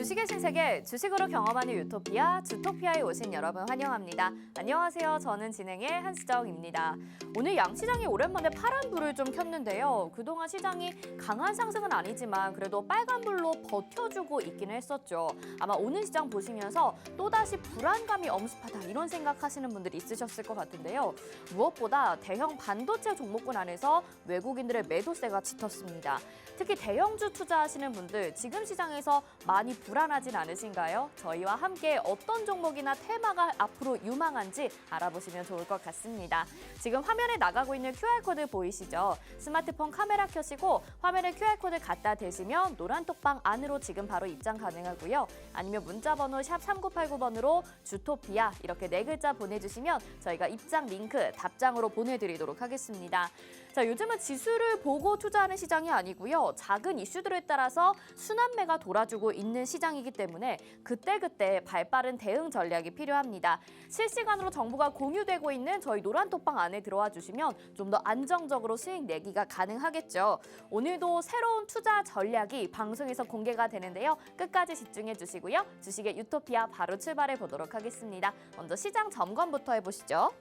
주식의 신세계, 주식으로 경험하는 유토피아, 주토피아에 오신 여러분 환영합니다. 안녕하세요. 저는 진행의 한수정입니다. 오늘 양시장이 오랜만에 파란불을 좀 켰는데요. 그동안 시장이 강한 상승은 아니지만 그래도 빨간불로 버텨주고 있기는 했었죠. 아마 오늘 시장 보시면서 또다시 불안감이 엄습하다 이런 생각하시는 분들이 있으셨을 것 같은데요. 무엇보다 대형 반도체 종목군 안에서 외국인들의 매도세가 짙었습니다. 특히 대형주 투자하시는 분들 지금 시장에서 많이 불안하진 않으신가요? 저희와 함께 어떤 종목이나 테마가 앞으로 유망한지 알아보시면 좋을 것 같습니다. 지금 화면에 나가고 있는 QR코드 보이시죠? 스마트폰 카메라 켜시고 화면에 QR코드 갖다 대시면 노란 톡방 안으로 지금 바로 입장 가능하고요. 아니면 문자번호 샵 3989번으로 주토피아 이렇게 4글자 보내주시면 저희가 입장 링크 답장으로 보내드리도록 하겠습니다. 자, 요즘은 지수를 보고 투자하는 시장이 아니고요. 작은 이슈들에 따라서 순환매가 돌아주고 있는 시장이기 때문에 그때그때 발빠른 대응 전략이 필요합니다. 실시간으로 정보가 공유되고 있는 저희 노란톡방 안에 들어와 주시면 좀 더 안정적으로 수익 내기가 가능하겠죠. 오늘도 새로운 투자 전략이 방송에서 공개가 되는데요. 끝까지 집중해 주시고요. 주식의 유토피아 바로 출발해 보도록 하겠습니다. 먼저 시장 점검부터 해보시죠.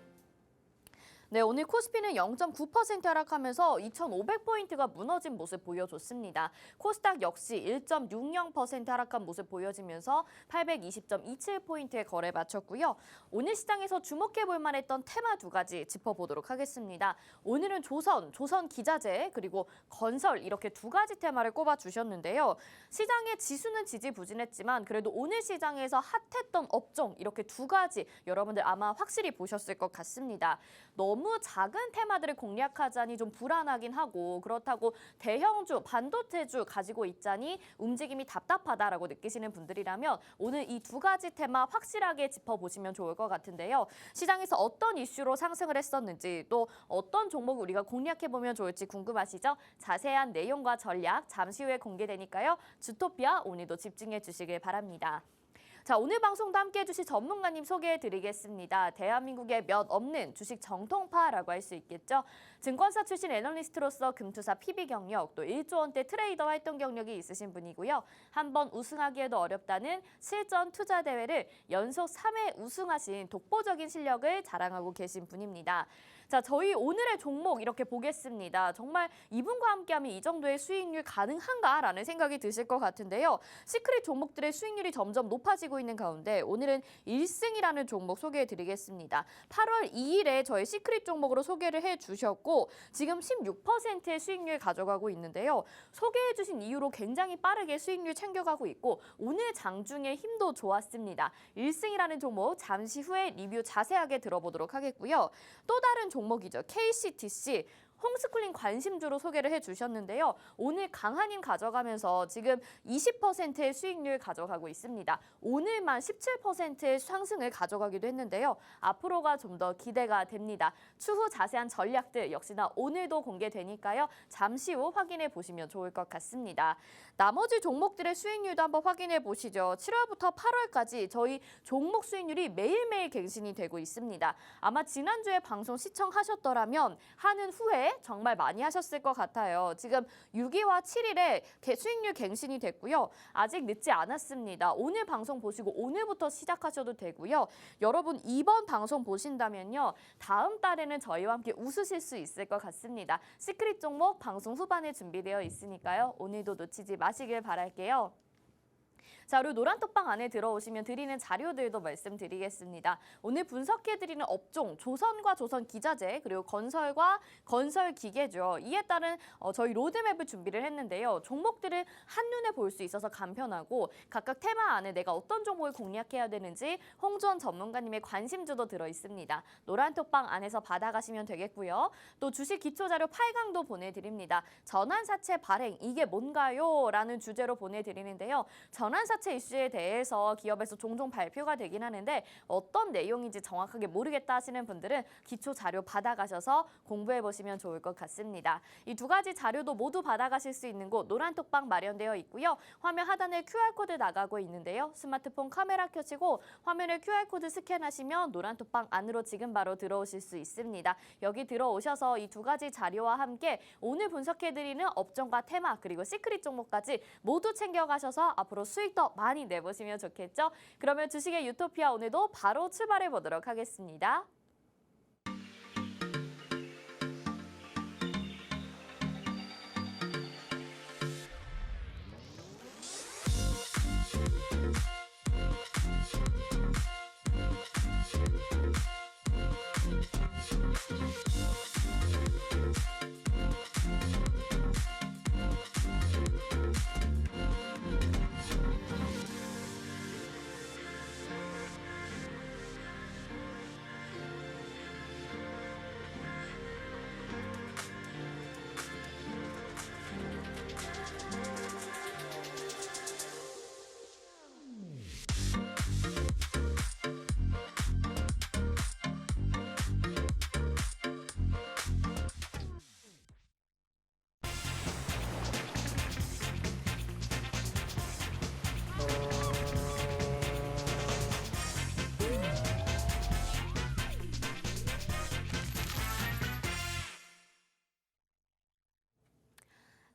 네, 오늘 코스피는 0.9% 하락하면서 2,500포인트가 무너진 모습 보여줬습니다. 코스닥 역시 1.60% 하락한 모습 보여지면서 820.27포인트의 거래 마쳤고요. 오늘 시장에서 주목해볼 만했던 테마 2가지 짚어보도록 하겠습니다. 오늘은 조선 기자재, 그리고 건설 이렇게 2가지 테마를 꼽아주셨는데요. 시장의 지수는 지지부진했지만 그래도 오늘 시장에서 핫했던 업종 이렇게 2가지 여러분들 아마 확실히 보셨을 것 같습니다. 너무 작은 테마들을 공략하자니 좀 불안하긴 하고 그렇다고 대형주, 반도체주 가지고 있자니 움직임이 답답하다라고 느끼시는 분들이라면 오늘 이 2가지 테마 확실하게 짚어보시면 좋을 것 같은데요. 시장에서 어떤 이슈로 상승을 했었는지 또 어떤 종목을 우리가 공략해보면 좋을지 궁금하시죠? 자세한 내용과 전략 잠시 후에 공개되니까요. 주토피아 오늘도 집중해 주시길 바랍니다. 자, 오늘 방송도 함께해 주실 전문가님 소개해드리겠습니다. 대한민국에 몇 없는 주식 정통파라고 할 수 있겠죠. 증권사 출신 애널리스트로서 금투사 PB 경력, 또 1조 원대 트레이더 활동 경력이 있으신 분이고요. 한번 우승하기에도 어렵다는 실전 투자 대회를 연속 3회 우승하신 독보적인 실력을 자랑하고 계신 분입니다. 자, 저희 오늘의 종목 이렇게 보겠습니다. 정말 이분과 함께하면 이 정도의 수익률 가능한가라는 생각이 드실 것 같은데요. 시크릿 종목들의 수익률이 점점 높아지고 있는 가운데 오늘은 1승이라는 종목 소개해드리겠습니다. 8월 2일에 저희 시크릿 종목으로 소개를 해주셨고 지금 16%의 수익률 가져가고 있는데요. 소개해주신 이후로 굉장히 빠르게 수익률 챙겨가고 있고 오늘 장중에 힘도 좋았습니다. 1승이라는 종목 잠시 후에 리뷰 자세하게 들어보도록 하겠고요. 또 다른 종목이죠. KCTC. 홈스쿨링 관심주로 소개를 해주셨는데요. 오늘 강한 힘 가져가면서 지금 20%의 수익률 가져가고 있습니다. 오늘만 17%의 상승을 가져가기도 했는데요. 앞으로가 좀 더 기대가 됩니다. 추후 자세한 전략들 역시나 오늘도 공개되니까요. 잠시 후 확인해 보시면 좋을 것 같습니다. 나머지 종목들의 수익률도 한번 확인해 보시죠. 7월부터 8월까지 저희 종목 수익률이 매일매일 갱신이 되고 있습니다. 아마 지난주에 방송 시청하셨더라면 하는 후에 정말 많이 하셨을 것 같아요. 지금 6일과 7일에 수익률 갱신이 됐고요. 아직 늦지 않았습니다. 오늘 방송 보시고 오늘부터 시작하셔도 되고요. 여러분 이번 방송 보신다면요. 다음 달에는 저희와 함께 웃으실 수 있을 것 같습니다. 시크릿 종목 방송 후반에 준비되어 있으니까요. 오늘도 놓치지 마시길 바랄게요. 자, 그리고 노란톡방 안에 들어오시면 드리는 자료들도 말씀드리겠습니다. 오늘 분석해드리는 업종, 조선과 조선기자재, 그리고 건설과 건설기계죠. 이에 따른 저희 로드맵을 준비를 했는데요. 종목들을 한눈에 볼 수 있어서 간편하고 각각 테마 안에 내가 어떤 종목을 공략해야 되는지 홍주원 전문가님의 관심주도 들어있습니다. 노란톡방 안에서 받아가시면 되겠고요. 또 주식 기초자료 8강도 보내드립니다. 전환사채 발행, 이게 뭔가요? 라는 주제로 보내드리는데요. 전환사채 이슈에 대해서 기업에서 종종 발표가 되긴 하는데 어떤 내용인지 정확하게 모르겠다 하시는 분들은 기초 자료 받아가셔서 공부해보시면 좋을 것 같습니다. 이 2가지 자료도 모두 받아가실 수 있는 곳 노란톡방 마련되어 있고요. 화면 하단에 QR코드 나가고 있는데요. 스마트폰 카메라 켜시고 화면에 QR코드 스캔하시면 노란톡방 안으로 지금 바로 들어오실 수 있습니다. 여기 들어오셔서 이 2가지 자료와 함께 오늘 분석해드리는 업종과 테마 그리고 시크릿 종목까지 모두 챙겨가셔서 앞으로 수익 더 더 많이 내보시면 좋겠죠? 그러면 주식의 유토피아 오늘도 바로 출발해 보도록 하겠습니다.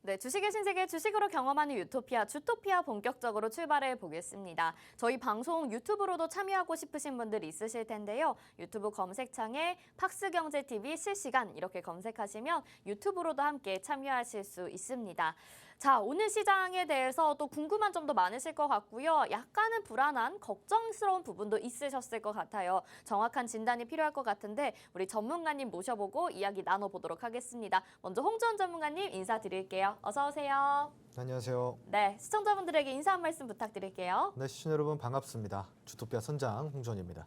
네, 주식의 신세계 주식으로 경험하는 유토피아, 주토피아 본격적으로 출발해 보겠습니다. 저희 방송 유튜브로도 참여하고 싶으신 분들 있으실 텐데요. 유튜브 검색창에 팍스경제TV 실시간 이렇게 검색하시면 유튜브로도 함께 참여하실 수 있습니다. 자, 오늘 시장에 대해서 또 궁금한 점도 많으실 것 같고요. 약간은 불안한, 걱정스러운 부분도 있으셨을 것 같아요. 정확한 진단이 필요할 것 같은데 우리 전문가님 모셔보고 이야기 나눠보도록 하겠습니다. 먼저 홍주원 전문가님 인사드릴게요. 어서 오세요. 안녕하세요. 네, 시청자분들에게 인사 한 말씀 부탁드릴게요. 네, 시청자 여러분 반갑습니다. 주토피아 선장 홍주원입니다.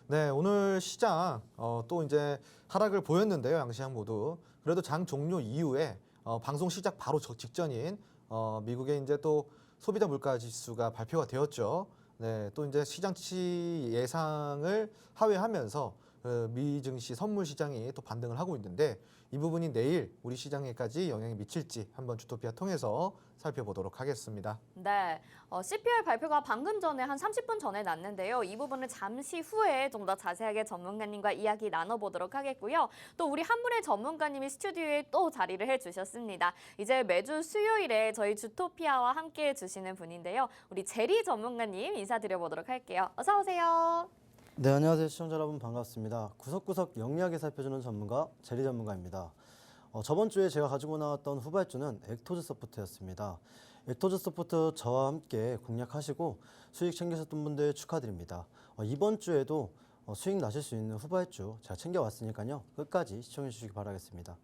네, 오늘 시장 또 이제 하락을 보였는데요. 양시장 모두. 그래도 장 종료 이후에 방송 시작 바로 직전인 미국의 이제 또 소비자 물가 지수가 발표가 되었죠. 네, 또 이제 시장치 예상을 하회하면서 미 증시 선물 시장이 또 반등을 하고 있는데 이 부분이 내일 우리 시장에까지 영향이 미칠지 한번 주토피아 통해서 살펴보도록 하겠습니다. 네, CPI 발표가 방금 전에 한 30분 전에 났는데요. 이 부분은 잠시 후에 좀 더 자세하게 전문가님과 이야기 나눠보도록 하겠고요. 또 우리 한문의 전문가님이 스튜디오에 또 자리를 해주셨습니다. 이제 매주 수요일에 저희 주토피아와 함께 해주시는 분인데요. 우리 제리 전문가님 인사드려보도록 할게요. 어서 오세요. 네, 안녕하세요. 시청자 여러분 반갑습니다. 구석구석 영리하게 살펴주는 전문가 제리 전문가입니다. 저번 주에 제가 가지고 나왔던 후발주는 액토즈 소프트였습니다. 액토즈 소프트 저와 함께 공략하시고 수익 챙기셨던 분들 축하드립니다. 이번 주에도 수익 나실 수 있는 후발주 제가 챙겨왔으니까요. 끝까지 시청해 주시기 바라겠습니다.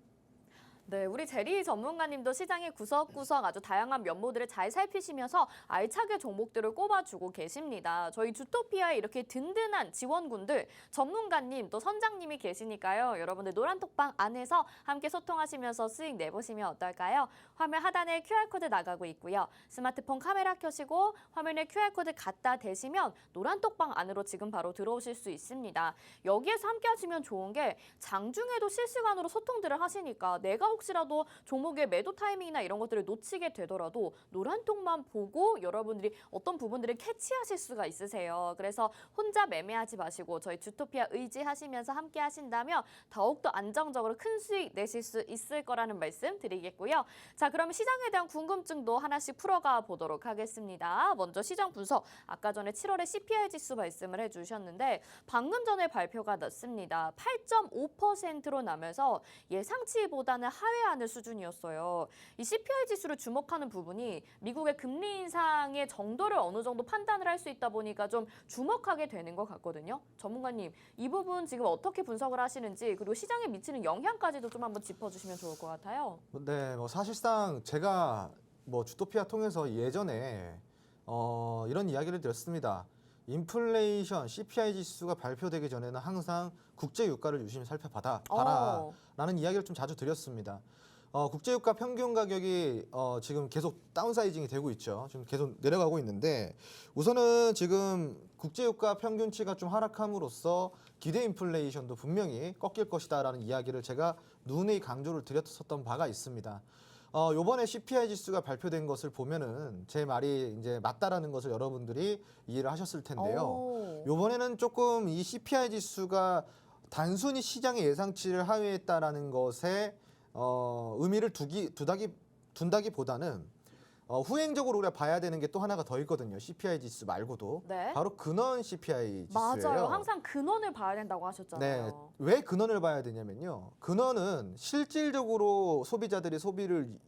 네, 우리 제리 전문가님도 시장의 구석구석 아주 다양한 면모들을 잘 살피시면서 알차게 종목들을 꼽아주고 계십니다. 저희 주토피아에 이렇게 든든한 지원군들, 전문가님 또 선장님이 계시니까요. 여러분들 노란톡방 안에서 함께 소통하시면서 수익 내보시면 어떨까요? 화면 하단에 QR코드 나가고 있고요. 스마트폰 카메라 켜시고 화면에 QR코드 갖다 대시면 노란톡방 안으로 지금 바로 들어오실 수 있습니다. 여기에서 함께 하시면 좋은 게 장중에도 실시간으로 소통들을 하시니까 내가 혹시라도 종목의 매도 타이밍이나 이런 것들을 놓치게 되더라도 노란통만 보고 여러분들이 어떤 부분들을 캐치하실 수가 있으세요. 그래서 혼자 매매하지 마시고 저희 주토피아 의지하시면서 함께 하신다면 더욱더 안정적으로 큰 수익 내실 수 있을 거라는 말씀 드리겠고요. 자, 그럼 시장에 대한 궁금증도 하나씩 풀어가 보도록 하겠습니다. 먼저 시장 분석, 아까 전에 7월에 CPI 지수 말씀을 해주셨는데 방금 전에 발표가 났습니다. 8.5%로 나면서 예상치보다는 하회하는 수준이었어요. 이 CPI 지수를 주목하는 부분이 미국의 금리 인상의 정도를 어느 정도 판단을 할 수 있다 보니까 좀 주목하게 되는 것 같거든요. 전문가님, 이 부분 지금 어떻게 분석을 하시는지 그리고 시장에 미치는 영향까지도 좀 한번 짚어주시면 좋을 것 같아요. 네, 사실상 제가 주토피아 통해서 예전에 이런 이야기를 드렸습니다. 인플레이션, CPI 지수가 발표되기 전에는 항상 국제 유가를 유심히 살펴봐라라는 이야기를 좀 자주 드렸습니다. 국제 유가 평균 가격이 지금 계속 다운사이징이 되고 있죠. 지금 계속 내려가고 있는데 우선은 지금 국제 유가 평균치가 좀 하락함으로써 기대 인플레이션도 분명히 꺾일 것이다라는 이야기를 제가 누누이 강조를 드렸었던 바가 있습니다. 요번에 CPI 지수가 발표된 것을 보면은 제 말이 이제 맞다라는 것을 여러분들이 이해를 하셨을 텐데요. 요번에는 조금 이 CPI 지수가 단순히 시장의 예상치를 하회했다라는 것에 의미를 둔다기보다는 후행적으로 우리가 봐야 되는 게 또 하나가 더 있거든요. CPI 지수 말고도 네. 바로 근원 CPI 지수예요. 맞아요. 항상 근원을 봐야 된다고 네, 하셨잖아요. 왜 근원을 봐야 되냐면요. 근원은 실질적으로 소비자들이 소비를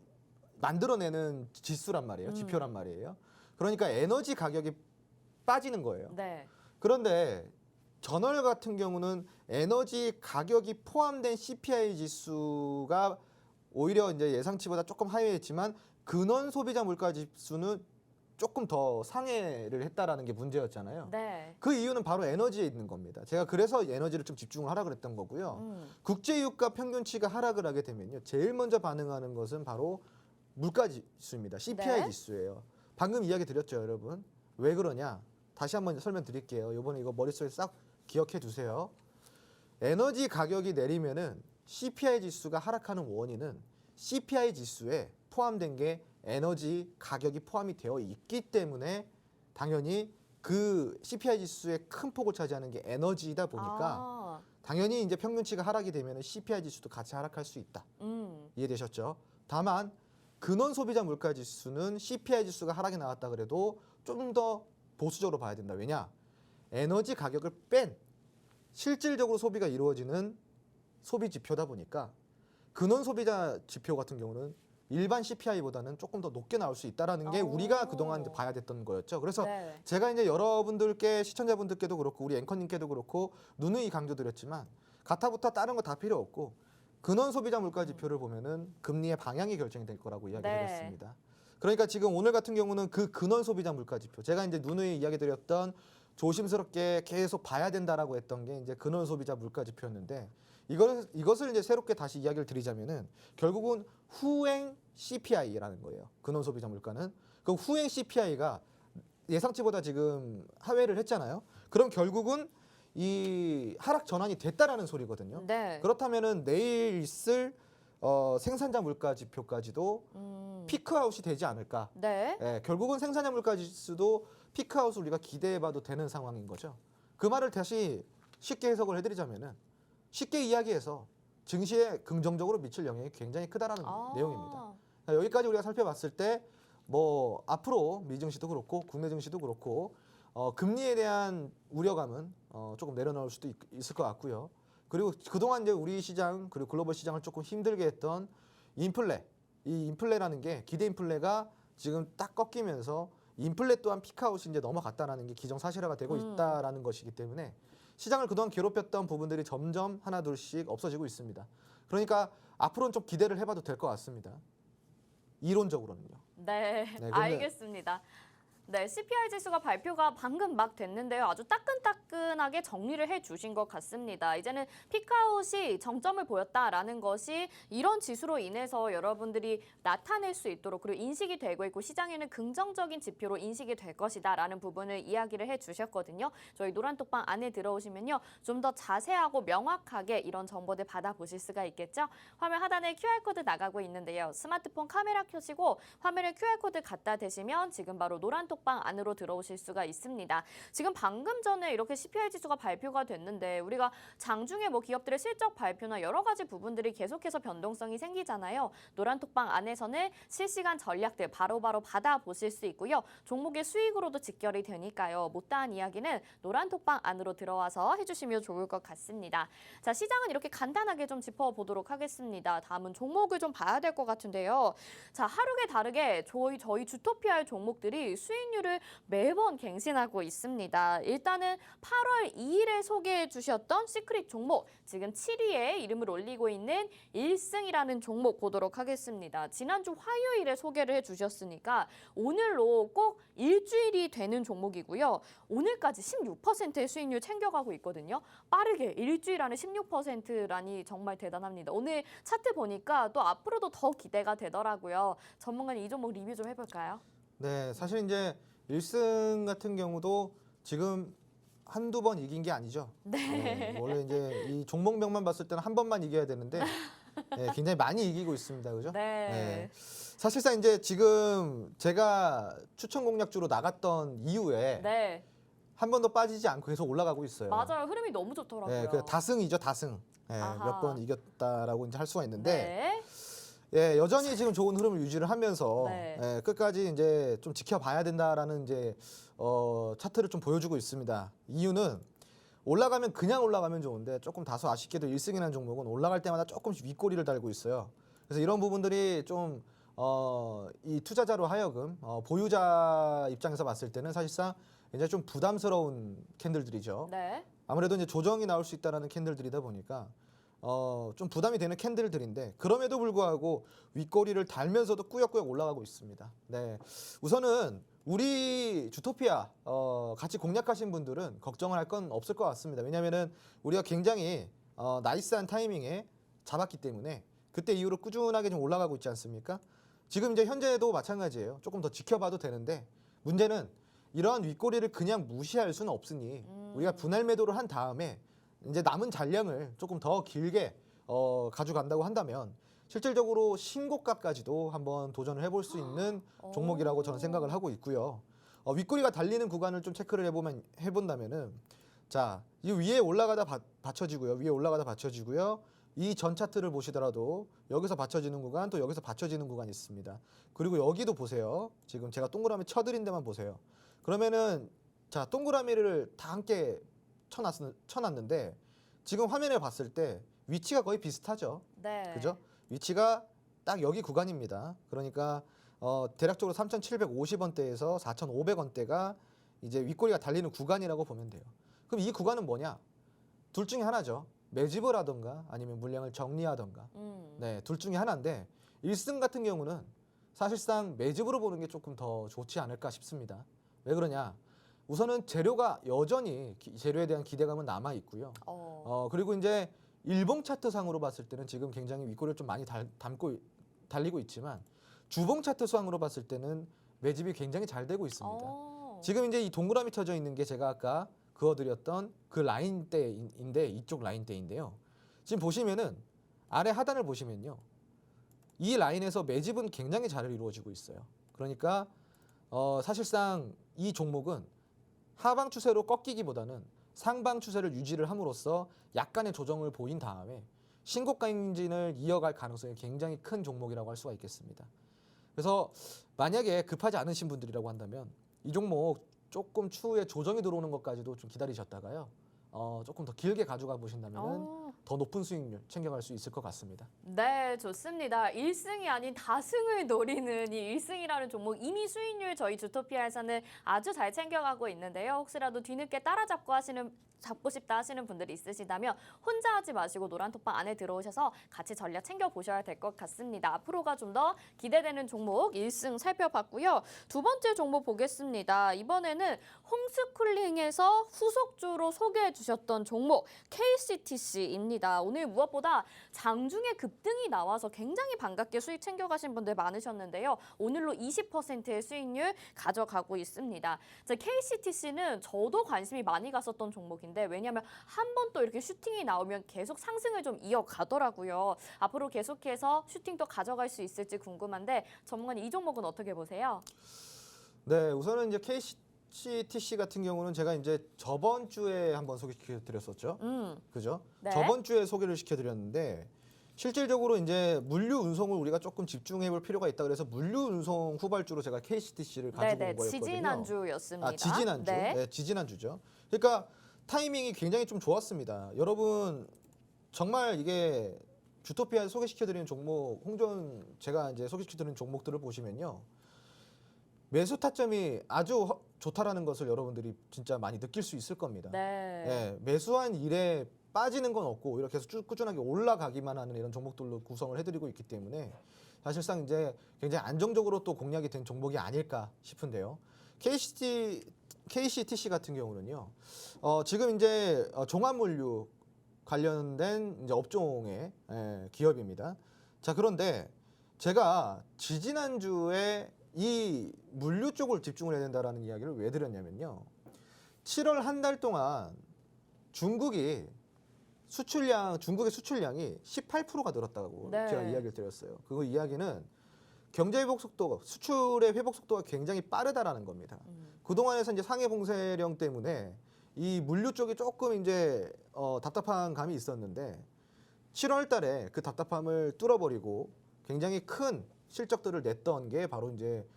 만들어내는 지수란 말이에요. 지표란 말이에요. 그러니까 에너지 가격이 빠지는 거예요. 네. 그런데 전월 같은 경우는 에너지 가격이 포함된 CPI 지수가 오히려 이제 예상치보다 조금 하회했지만 근원 소비자 물가 지수는 조금 더 상회를 했다라는 게 문제였잖아요. 네. 그 이유는 바로 에너지에 있는 겁니다. 제가 그래서 에너지를 좀 집중을 하라 그랬던 거고요. 국제 유가 평균치가 하락을 하게 되면요. 제일 먼저 반응하는 것은 바로 물가 지수입니다. CPI 네. 지수예요. 방금 이야기 드렸죠, 여러분. 왜 그러냐? 다시 한번 설명드릴게요. 이번에 이거 머릿속에 싹 기억해 두세요. 에너지 가격이 내리면은 CPI 지수가 하락하는 원인은 CPI 지수에 포함된 게 에너지 가격이 포함이 되어 있기 때문에 당연히 그 CPI 지수의 큰 폭을 차지하는 게 에너지이다 보니까 당연히 이제 평균치가 하락이 되면 CPI 지수도 같이 하락할 수 있다. 이해되셨죠? 다만 근원 소비자 물가 지수는 CPI 지수가 하락이 나왔다 그래도 좀 더 보수적으로 봐야 된다. 왜냐? 에너지 가격을 뺀 실질적으로 소비가 이루어지는 소비 지표다 보니까 근원 소비자 지표 같은 경우는 일반 CPI보다는 조금 더 높게 나올 수 있다라는 게 우리가 그동안 이제 봐야 됐던 거였죠. 그래서 네. 제가 이제 여러분들께 시청자분들께도 그렇고 우리 앵커님께도 그렇고 누누이 강조드렸지만 가타부타 다른 거 다 필요 없고 근원 소비자 물가 지표를 보면은 금리의 방향이 결정이 될 거라고 이야기드렸습니다. 그러니까 지금 오늘 같은 경우는 그 근원 소비자 물가 지표 제가 이제 누누이 이야기드렸던 조심스럽게 계속 봐야 된다라고 했던 게 이제 근원 소비자 물가 지표였는데 이것을 이제 새롭게 다시 이야기를 드리자면은 결국은 후행 CPI라는 거예요. 근원 소비자 물가는 그 후행 CPI가 예상치보다 지금 하회를 했잖아요. 그럼 결국은 이 하락 전환이 됐다라는 소리거든요. 네. 그렇다면은 내일 있을 생산자 물가 지표까지도 피크아웃이 되지 않을까? 네. 예, 결국은 생산자 물가 지수도 피크아웃을 우리가 기대해봐도 되는 상황인 거죠. 그 말을 다시 쉽게 해석을 해드리자면은 쉽게 이야기해서 증시에 긍정적으로 미칠 영향이 굉장히 크다라는 내용입니다. 여기까지 우리가 살펴봤을 때 뭐 앞으로 미증시도 그렇고 국내 증시도 그렇고 금리에 대한 우려감은 조금 내려놓을 수도 있을 것 같고요. 그리고 그동안 이제 우리 시장 그리고 글로벌 시장을 조금 힘들게 했던 인플레, 이 인플레라는 게 기대 인플레가 지금 딱 꺾이면서 인플레 또한 피크아웃이 이제 넘어갔다라는 게 기정사실화가 되고 있다라는 것이기 때문에 시장을 그동안 괴롭혔던 부분들이 점점 하나 둘씩 없어지고 있습니다. 그러니까 앞으로는 좀 기대를 해봐도 될 것 같습니다. 이론적으로는요. 네, 근데- 알겠습니다. 네, CPI 지수가 발표가 방금 막 됐는데요. 아주 따끈따끈하게 정리를 해주신 것 같습니다. 이제는 피크아웃이 정점을 보였다라는 것이 이런 지수로 인해서 여러분들이 나타낼 수 있도록 그리고 인식이 되고 있고 시장에는 긍정적인 지표로 인식이 될 것이다라는 부분을 이야기를 해주셨거든요. 저희 노란톡방 안에 들어오시면요. 좀 더 자세하고 명확하게 이런 정보들 받아보실 수가 있겠죠. 화면 하단에 QR코드 나가고 있는데요. 스마트폰 카메라 켜시고 화면에 QR코드 갖다 대시면 지금 바로 노란톡방 안으로 들어오실 수가 있습니다. 지금 방금 전에 이렇게 CPI 지수가 발표가 됐는데 우리가 장중에 뭐 기업들의 실적 발표나 여러 가지 부분들이 계속해서 변동성이 생기잖아요. 노란톡방 안에서는 실시간 전략들 바로바로 받아보실 수 있고요. 종목의 수익으로도 직결이 되니까요. 못다한 이야기는 노란톡방 안으로 들어와서 해주시면 좋을 것 같습니다. 자, 시장은 이렇게 간단하게 좀 짚어보도록 하겠습니다. 다음은 종목을 좀 봐야 될 것 같은데요. 자, 하루에 다르게 저희 주토피아의 종목들이 수익률을 매번 갱신하고 있습니다. 일단은 8월 2일에 소개해 주셨던 시크릿 종목, 지금 7위에 이름을 올리고 있는 1승이라는 종목 보도록 하겠습니다. 지난주 화요일에 소개를 해 주셨으니까 오늘로 꼭 일주일이 되는 종목이고요. 오늘까지 16%의 수익률 챙겨가고 있거든요. 빠르게 일주일 안에 16%라니 정말 대단합니다. 오늘 차트 보니까 또 앞으로도 더 기대가 되더라고요. 전문가님 이 종목 리뷰 좀 해볼까요? 네, 사실 이제 1승 같은 경우도 지금 한두 번 이긴 게 아니죠. 네, 원래 이제 이 종목명만 봤을 때는 한 번만 이겨야 되는데 네, 굉장히 많이 이기고 있습니다. 그죠? 네. 사실상 이제 지금 제가 추천 공략주로 나갔던 이후에 네. 한 번도 빠지지 않고 계속 올라가고 있어요. 맞아요. 흐름이 너무 좋더라고요. 네, 그 다승이죠, 다승. 네, 아하. 몇 번 이겼다라고 이제 할 수가 있는데 네. 예, 여전히 지금 좋은 흐름을 유지를 하면서 네. 예, 끝까지 이제 좀 지켜봐야 된다라는 이제 차트를 좀 보여주고 있습니다. 이유는 올라가면 그냥 올라가면 좋은데 조금 다소 아쉽게도 1승이라는 종목은 올라갈 때마다 조금씩 윗꼬리를 달고 있어요. 그래서 이런 부분들이 좀 이 투자자로 하여금 보유자 입장에서 봤을 때는 사실상 이제 좀 부담스러운 캔들들이죠. 네. 아무래도 이제 조정이 나올 수 있다라는 캔들들이다 보니까 좀 부담이 되는 캔들들인데 그럼에도 불구하고 윗꼬리를 달면서도 꾸역꾸역 올라가고 있습니다. 네, 우선은 우리 주토피아 같이 공략하신 분들은 걱정을 할 건 없을 것 같습니다. 왜냐하면은 우리가 굉장히 나이스한 타이밍에 잡았기 때문에 그때 이후로 꾸준하게 좀 올라가고 있지 않습니까? 지금 이제 현재도 마찬가지예요. 조금 더 지켜봐도 되는데 문제는 이러한 윗꼬리를 그냥 무시할 수는 없으니 우리가 분할 매도를 한 다음에 이제 남은 잔량을 조금 더 길게 가져간다고 한다면 실질적으로 신고가까지도 한번 도전을 해볼 수 있는 종목이라고 저는 생각을 하고 있고요. 윗꼬리가 달리는 구간을 좀 체크를 해본다면은 자, 이 위에 올라가다 받쳐지고요. 위에 올라가다 받쳐지고요. 이 전 차트를 보시더라도 여기서 받쳐지는 구간 또 여기서 받쳐지는 구간이 있습니다. 그리고 여기도 보세요. 지금 제가 동그라미 쳐드린 데만 보세요. 그러면은 자, 동그라미를 다 함께 쳐놨는데 지금 화면에 봤을 때 위치가 거의 비슷하죠. 네. 그죠? 위치가 딱 여기 구간입니다. 그러니까 대략적으로 3,750원대에서 4,500원대가 이제 윗꼬리가 달리는 구간이라고 보면 돼요. 그럼 이 구간은 뭐냐? 둘 중에 하나죠. 매집을 하던가 아니면 물량을 정리하던가. 네, 둘 중에 하나인데 1승 같은 경우는 사실상 매집으로 보는 게 조금 더 좋지 않을까 싶습니다. 왜 그러냐? 우선은 재료가 여전히 재료에 대한 기대감은 남아 있고요. 그리고 이제 일봉 차트 상으로 봤을 때는 지금 굉장히 윗꼬리를 좀 많이 달리고 있지만 주봉 차트 상으로 봤을 때는 매집이 굉장히 잘 되고 있습니다. 지금 이제 이 동그라미 쳐져 있는 게 제가 아까 그어드렸던 그 라인대인데 이쪽 라인대인데요. 지금 보시면은 아래 하단을 보시면요. 이 라인에서 매집은 굉장히 잘 이루어지고 있어요. 그러니까 사실상 이 종목은 하방 추세로 꺾이기보다는 상방 추세를 유지를 함으로써 약간의 조정을 보인 다음에 신고가 행진을 이어갈 가능성이 굉장히 큰 종목이라고 할 수가 있겠습니다. 그래서 만약에 급하지 않으신 분들이라고 한다면 이 종목 조금 추후에 조정이 들어오는 것까지도 좀 기다리셨다가요. 조금 더 길게 가져가 보신다면 더 높은 수익률 챙겨갈 수 있을 것 같습니다. 네, 좋습니다. 1승이 아닌 다승을 노리는 이 1승이라는 종목 이미 수익률 저희 주토피아에서는 아주 잘 챙겨가고 있는데요. 혹시라도 뒤늦게 잡고 싶다 하시는 분들이 있으시다면 혼자 하지 마시고 노란톡방 안에 들어오셔서 같이 전략 챙겨보셔야 될 것 같습니다. 앞으로가 좀 더 기대되는 종목 1승 살펴봤고요. 두 번째 종목 보겠습니다. 이번에는 홈스쿨링에서 후속주로 소개해 주셨던 종목 KCTC입니다. 오늘 무엇보다 장중에 급등이 나와서 굉장히 반갑게 수익 챙겨가신 분들 많으셨는데요. 오늘로 20%의 수익률 가져가고 있습니다. KCTC는 저도 관심이 많이 갔었던 종목인데 왜냐하면 한 번 또 이렇게 슈팅이 나오면 계속 상승을 좀 이어가더라고요. 앞으로 계속해서 슈팅도 가져갈 수 있을지 궁금한데 전문가님 이 종목은 어떻게 보세요? 네, 우선은 이제 KCTC 같은 경우는 제가 이제 저번 주에 한번 소개시켜드렸었죠. 그죠? 네. 저번 주에 소개를 시켜드렸는데 실질적으로 이제 물류 운송을 우리가 조금 집중해볼 필요가 있다 그래서 물류 운송 후발주로 제가 KCTC를 가지고 온 거였거든요. 지지난주였습니다. 지지난주. 네. 네, 지지난주죠. 그러니까 타이밍이 굉장히 좀 좋았습니다. 여러분 정말 이게 주토피아에 소개시켜드리는 종목, 제가 이제 소개시켜드리는 종목들을 보시면요. 매수 타점이 아주 좋다라는 것을 여러분들이 진짜 많이 느낄 수 있을 겁니다. 네. 예, 매수한 일에 빠지는 건 없고 이렇게 계속 꾸준하게 올라가기만 하는 이런 종목들로 구성을 해드리고 있기 때문에 사실상 이제 굉장히 안정적으로 또 공략이 된 종목이 아닐까 싶은데요. KCTC 같은 경우는요. 지금 이제 종합물류 관련된 이제 업종의 기업입니다. 자, 그런데 제가 지지난주에 이 물류 쪽을 집중을 해야 된다라는 이야기를 왜 드렸냐면요. 7월 한 달 동안 중국의 수출량이 18%가 늘었다고 네. 제가 이야기를 드렸어요. 그 이야기는 경제 회복 속도가, 수출의 회복 속도가 굉장히 빠르다라는 겁니다. 그동안에서 이제 상해 봉쇄령 때문에 이 물류 쪽이 조금 이제 답답한 감이 있었는데 7월 달에 그 답답함을 뚫어버리고 굉장히 큰 실적들을 냈던 게 바로 이제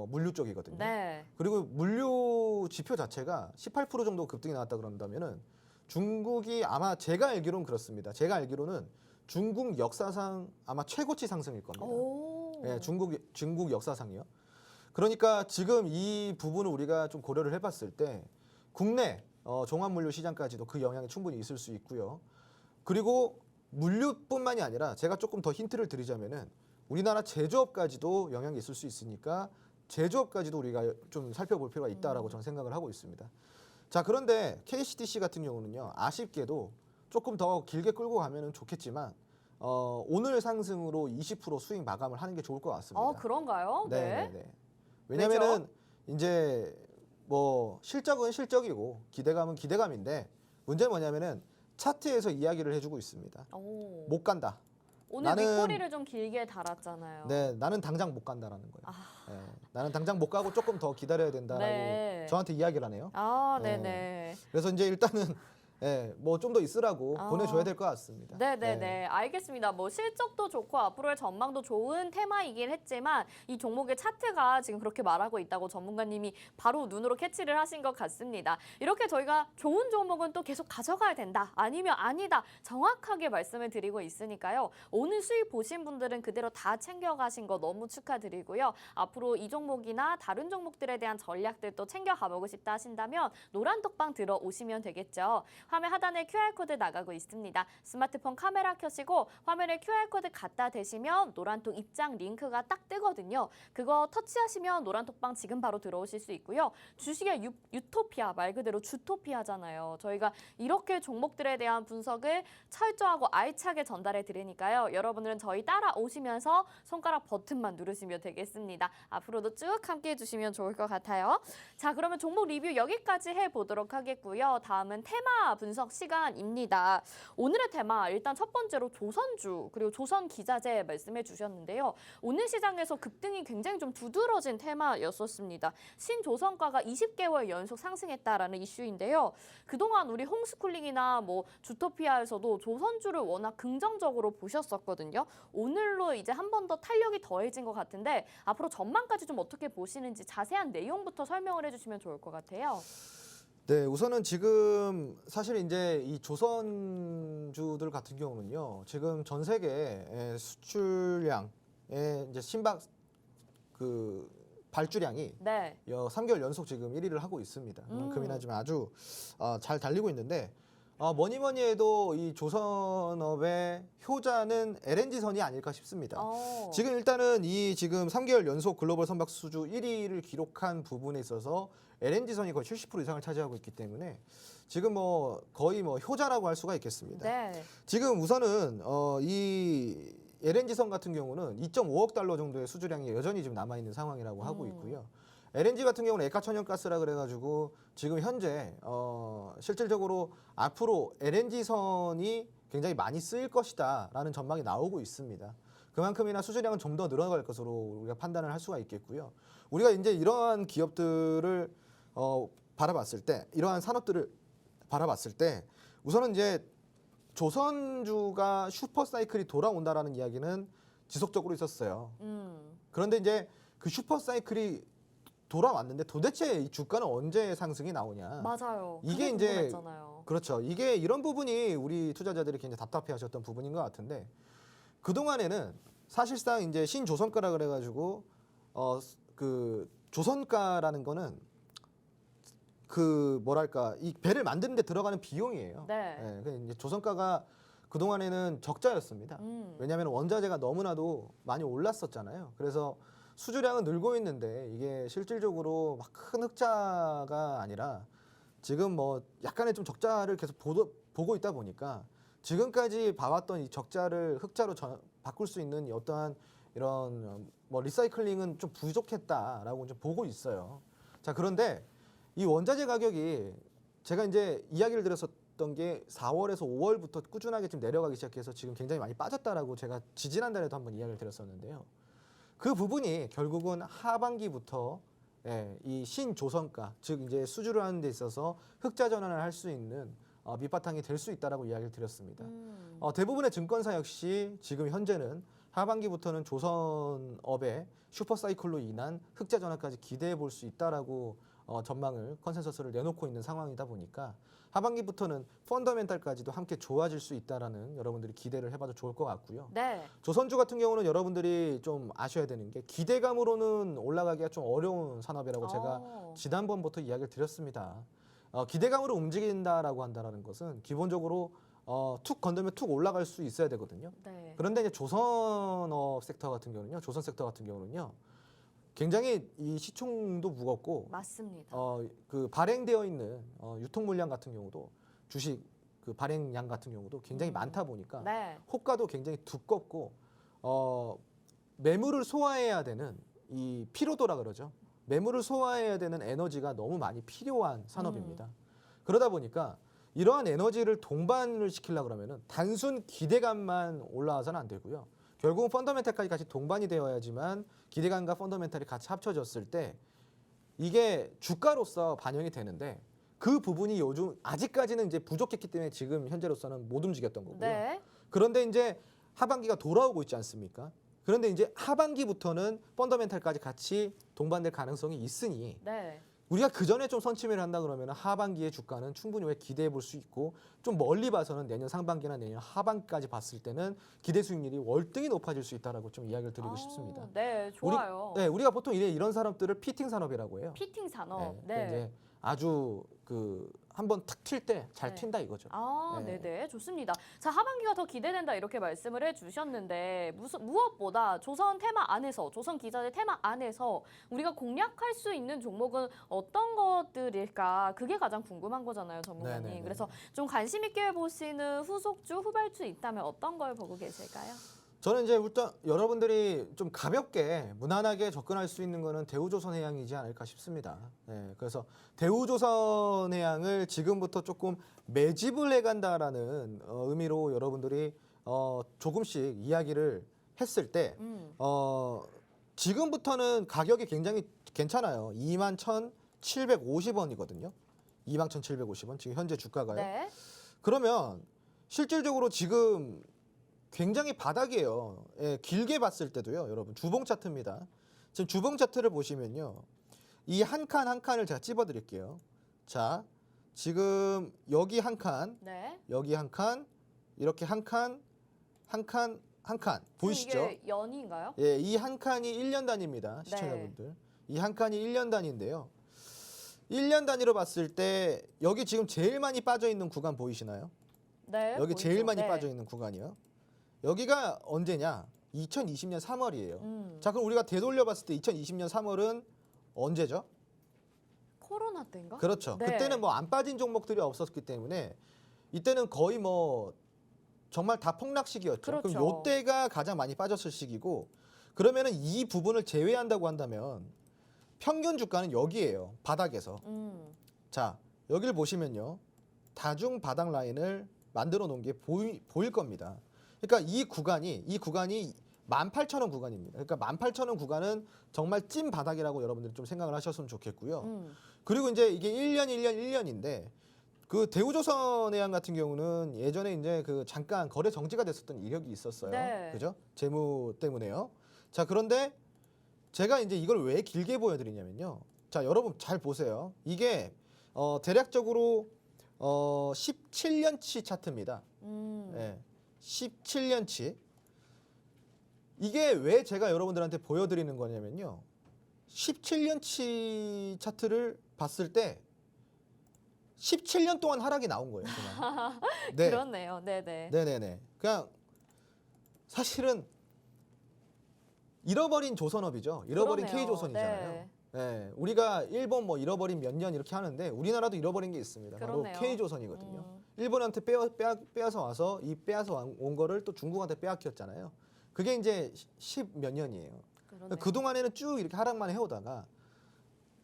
물류 쪽이거든요. 네. 그리고 물류 지표 자체가 18% 정도 급등이 나왔다 그런다면은 중국이 아마 제가 알기로는 그렇습니다. 제가 알기로는 중국 역사상 아마 최고치 상승일 겁니다. 오. 예, 중국 역사상이요. 그러니까 지금 이 부분을 우리가 좀 고려를 해봤을 때 국내 종합물류 시장까지도 그 영향이 충분히 있을 수 있고요. 그리고 물류뿐만이 아니라 제가 조금 더 힌트를 드리자면은 우리나라 제조업까지도 영향이 있을 수 있으니까 제조업까지도 우리가 좀 살펴볼 필요가 있다라고 저는 생각을 하고 있습니다. 자, 그런데 KCDC 같은 경우는요, 아쉽게도 조금 더 길게 끌고 가면은 좋겠지만 오늘 상승으로 20% 수익 마감을 하는 게 좋을 것 같습니다. 그런가요? 네. 네. 왜냐면은 이제 뭐 실적은 실적이고 기대감은 기대감인데 문제는 뭐냐면은 차트에서 이야기를 해주고 있습니다. 오. 못 간다. 오늘 나는- 윗꼬리를 좀 길게 달았잖아요. 네, 나는 당장 못 간다라는 거예요. 네, 나는 당장 못 가고 조금 더 기다려야 된다라고 네. 저한테 이야기를 하네요. 네네. 네. 그래서 이제 일단은 뭐 좀 더 있으라고 보내줘야 될 것 같습니다. 네네네. 알겠습니다. 뭐 실적도 좋고 앞으로의 전망도 좋은 테마이긴 했지만 이 종목의 차트가 지금 그렇게 말하고 있다고 전문가님이 바로 눈으로 캐치를 하신 것 같습니다. 이렇게 저희가 좋은 종목은 또 계속 가져가야 된다. 아니면 아니다. 정확하게 말씀을 드리고 있으니까요. 오늘 수익 보신 분들은 그대로 다 챙겨가신 거 너무 축하드리고요. 앞으로 이 종목이나 다른 종목들에 대한 전략들도 챙겨가보고 싶다 하신다면 노란톡방 들어오시면 되겠죠. 화면 하단에 QR코드 나가고 있습니다. 스마트폰 카메라 켜시고 화면에 QR코드 갖다 대시면 노란톡 입장 링크가 딱 뜨거든요. 그거 터치하시면 노란톡방 지금 바로 들어오실 수 있고요. 주식의 유토피아, 말 그대로 주토피아잖아요. 저희가 이렇게 종목들에 대한 분석을 철저하고 알차게 전달해 드리니까요. 여러분들은 저희 따라오시면서 손가락 버튼만 누르시면 되겠습니다. 앞으로도 쭉 함께 해주시면 좋을 것 같아요. 자, 그러면 종목 리뷰 여기까지 해보도록 하겠고요. 다음은 테마 분석 시간입니다. 오늘의 테마 일단 첫 번째로 조선주 그리고 조선기자재 말씀해 주셨는데요. 오늘 시장에서 급등이 굉장히 좀 두드러진 테마였었습니다. 신조선가가 20개월 연속 상승했다라는 이슈인데요. 그동안 우리 홈스쿨링이나 뭐 주토피아에서도 조선주를 워낙 긍정적으로 보셨었거든요. 오늘로 이제 한 번 더 탄력이 더해진 것 같은데 앞으로 전망까지 좀 어떻게 보시는지 자세한 내용부터 설명을 해주시면 좋을 것 같아요. 네, 우선은 지금 사실 이제 이 조선주들 같은 경우는요, 지금 전 세계 수출량의 이제 신박 그 발주량이 네. 3개월 연속 지금 1위를 하고 있습니다. 그만큼이나 지금 아주 잘 달리고 있는데 뭐니 뭐니 해도 이 조선업의 효자는 LNG선이 아닐까 싶습니다. 지금 일단은 이 지금 3개월 연속 글로벌 선박 수주 1위를 기록한 부분에 있어서 LNG선이 거의 70% 이상을 차지하고 있기 때문에 지금 뭐 거의 뭐 효자라고 할 수가 있겠습니다. 네. 지금 우선은 이 LNG선 같은 경우는 2.5억 달러 정도의 수주량이 여전히 지금 남아 있는 상황이라고 하고 있고요. LNG 같은 경우는 액화천연가스라 그래가지고 지금 현재 실질적으로 앞으로 LNG선이 굉장히 많이 쓰일 것이다라는 전망이 나오고 있습니다. 그만큼이나 수주량은 좀 더 늘어갈 것으로 우리가 판단을 할 수가 있겠고요. 우리가 이제 이러한 기업들을 바라봤을 때, 이러한 산업들을 바라봤을 때, 우선은 이제 조선주가 슈퍼사이클이 돌아온다라는 이야기는 지속적으로 있었어요. 그런데 이제 그 슈퍼사이클이 돌아왔는데 도대체 이 주가는 언제 상승이 나오냐? 맞아요. 이게 그게 이제 궁금했잖아요. 그렇죠. 이게 이런 부분이 우리 투자자들이 굉장히 답답해하셨던 부분인 것 같은데 그 동안에는 사실상 이제 신조선가라 그래가지고 그 조선가라는 거는 그 뭐랄까 이 배를 만드는데 들어가는 비용이에요. 네. 그 이제 조선가가 그 동안에는 적자였습니다. 왜냐하면 원자재가 너무나도 많이 올랐었잖아요. 그래서 수주량은 늘고 있는데 이게 실질적으로 막 큰 흑자가 아니라 지금 뭐 약간의 좀 적자를 계속 보고 있다 보니까 지금까지 봐왔던 이 적자를 흑자로 바꿀 수 있는 어떠한 이런 뭐 리사이클링은 좀 부족했다라고 좀 보고 있어요. 자, 그런데 이 원자재 가격이 제가 이제 이야기를 드렸었던 게 4월에서 5월부터 꾸준하게 좀 내려가기 시작해서 지금 굉장히 많이 빠졌다라고 제가 지지난달에도 한번 이야기를 드렸었는데요. 그 부분이 결국은 하반기부터 이 신조선가, 즉 이제 수주를 하는 데 있어서 흑자 전환을 할 수 있는 밑바탕이 될 수 있다라고 이야기를 드렸습니다. 대부분의 증권사 역시 지금 현재는 하반기부터는 조선업의 슈퍼사이클로 인한 흑자 전환까지 기대해 볼 수 있다라고 전망을 컨센서스를 내놓고 있는 상황이다 보니까 하반기부터는 펀더멘탈까지도 함께 좋아질 수 있다라는 여러분들이 기대를 해봐도 좋을 것 같고요. 네. 조선주 같은 경우는 여러분들이 좀 아셔야 되는 게 기대감으로는 올라가기가 좀 어려운 산업이라고 제가 지난번부터 이야기를 드렸습니다. 기대감으로 움직인다라고 한다는 것은 기본적으로 툭 건들면 툭 올라갈 수 있어야 되거든요. 네. 그런데 이제 조선업 섹터 같은 경우는요, 조선 섹터 같은 경우는요, 굉장히 이 시총도 무겁고, 맞습니다. 그 발행되어 있는 유통 물량 같은 경우도 주식 그 발행량 같은 경우도 굉장히 많다 보니까 네. 호가도 굉장히 두껍고, 매물을 소화해야 되는 이 피로도라 그러죠. 매물을 소화해야 되는 에너지가 너무 많이 필요한 산업입니다. 그러다 보니까 이러한 에너지를 동반을 시키려고 그러면은 단순 기대감만 올라와서는 안 되고요. 결국은 펀더멘탈까지 같이 동반이 되어야지만 기대감과 펀더멘탈이 같이 합쳐졌을 때 이게 주가로서 반영이 되는데 그 부분이 요즘 아직까지는 이제 부족했기 때문에 지금 현재로서는 못 움직였던 거고요. 네. 그런데 이제 하반기가 돌아오고 있지 않습니까? 그런데 이제 하반기부터는 펀더멘탈까지 같이 동반될 가능성이 있으니 네. 우리가 그 전에 좀 선침을 한다 그러면 하반기의 주가는 충분히 왜 기대해 볼 수 있고 좀 멀리 봐서는 내년 상반기나 내년 하반기까지 봤을 때는 기대 수익률이 월등히 높아질 수 있다라고 좀 이야기를 드리고 싶습니다. 네, 좋아요. 우리가 보통 이런 산업들을 피팅 산업이라고 해요. 피팅 산업. 네. 네. 이제 아주 그 한번 탁 튈 때 잘 네. 튄다 이거죠. 네, 네, 좋습니다. 자, 하반기가 더 기대된다 이렇게 말씀을 해주셨는데 무엇보다 조선 테마 안에서, 조선 기자재 테마 안에서 우리가 공략할 수 있는 종목은 어떤 것들일까? 그게 가장 궁금한 거잖아요, 전문가님. 네네네. 그래서 좀 관심 있게 보시는 후속주, 후발주 있다면 어떤 걸 보고 계실까요? 저는 이제 일단 여러분들이 좀 가볍게 무난하게 접근할 수 있는 거는 대우조선해양이지 않을까 싶습니다. 네, 그래서 대우조선해양을 지금부터 조금 매집을 해간다라는 의미로 여러분들이 조금씩 이야기를 했을 때 지금부터는 가격이 굉장히 괜찮아요. 21,750원이거든요. 21,750원 지금 현재 주가가요. 네. 그러면 실질적으로 지금 굉장히 바닥이에요. 예, 길게 봤을 때도요, 여러분 주봉 차트입니다. 지금 주봉 차트를 보시면요, 이 한 칸 한 칸을 제가 찝어드릴게요. 자, 지금 여기 한 칸, 네. 여기 한 칸, 이렇게 한 칸, 한 칸, 한 칸 보이시죠? 이게 연인가요? 예, 이 한 칸이 1년 단위입니다, 시청자분들. 이 한 칸이 1년 단위인데요. 1년 단위로 봤을 때 여기 지금 제일 많이 빠져 있는 구간 보이시나요? 네. 여기 보이죠? 제일 많이 네. 빠져 있는 구간이요. 여기가 언제냐? 2020년 3월이에요. 자, 그럼 우리가 되돌려 봤을 때 2020년 3월은 언제죠? 코로나 때인가? 그렇죠. 네. 그때는 뭐 안 빠진 종목들이 없었기 때문에 이때는 거의 뭐 정말 다 폭락 시기였죠. 그렇죠. 그럼 요때가 가장 많이 빠졌을 시기고, 그러면은 이 부분을 제외한다고 한다면 평균 주가는 여기예요. 바닥에서. 자, 여기를 보시면요, 다중 바닥 라인을 만들어 놓은 게 보일 겁니다. 그러니까 이 구간이 18,000원 구간입니다. 그러니까 18,000원 구간은 정말 찐 바닥이라고 여러분들이 좀 생각을 하셨으면 좋겠고요. 그리고 이제 이게 1년인데 그 대우조선해양 같은 경우는 예전에 이제 그 잠깐 거래 정지가 됐었던 이력이 있었어요. 네. 그죠? 재무 때문에요. 자, 그런데 제가 이제 이걸 왜 길게 보여드리냐면요. 자, 여러분 잘 보세요. 이게 대략적으로 17년치 차트입니다. 네, 17년치. 이게 왜 제가 여러분들한테 보여드리는 거냐면요, 17년치 차트를 봤을 때 17년 동안 하락이 나온 거예요. 그냥. 네. 그렇네요. 네네. 네네네. 그냥 사실은 잃어버린 조선업이죠. 잃어버린 그러네요. K조선이잖아요. 네. 네, 우리가 일본 뭐 잃어버린 몇 년 이렇게 하는데 우리나라도 잃어버린 게 있습니다. 바로 그러네요. K조선이거든요. 일본한테 빼앗아 와서 이 빼앗아 온 거를 또 중국한테 빼앗겼잖아요. 그게 이제 10 몇 년이에요. 그러네요. 그동안에는 쭉 이렇게 하락만 해오다가,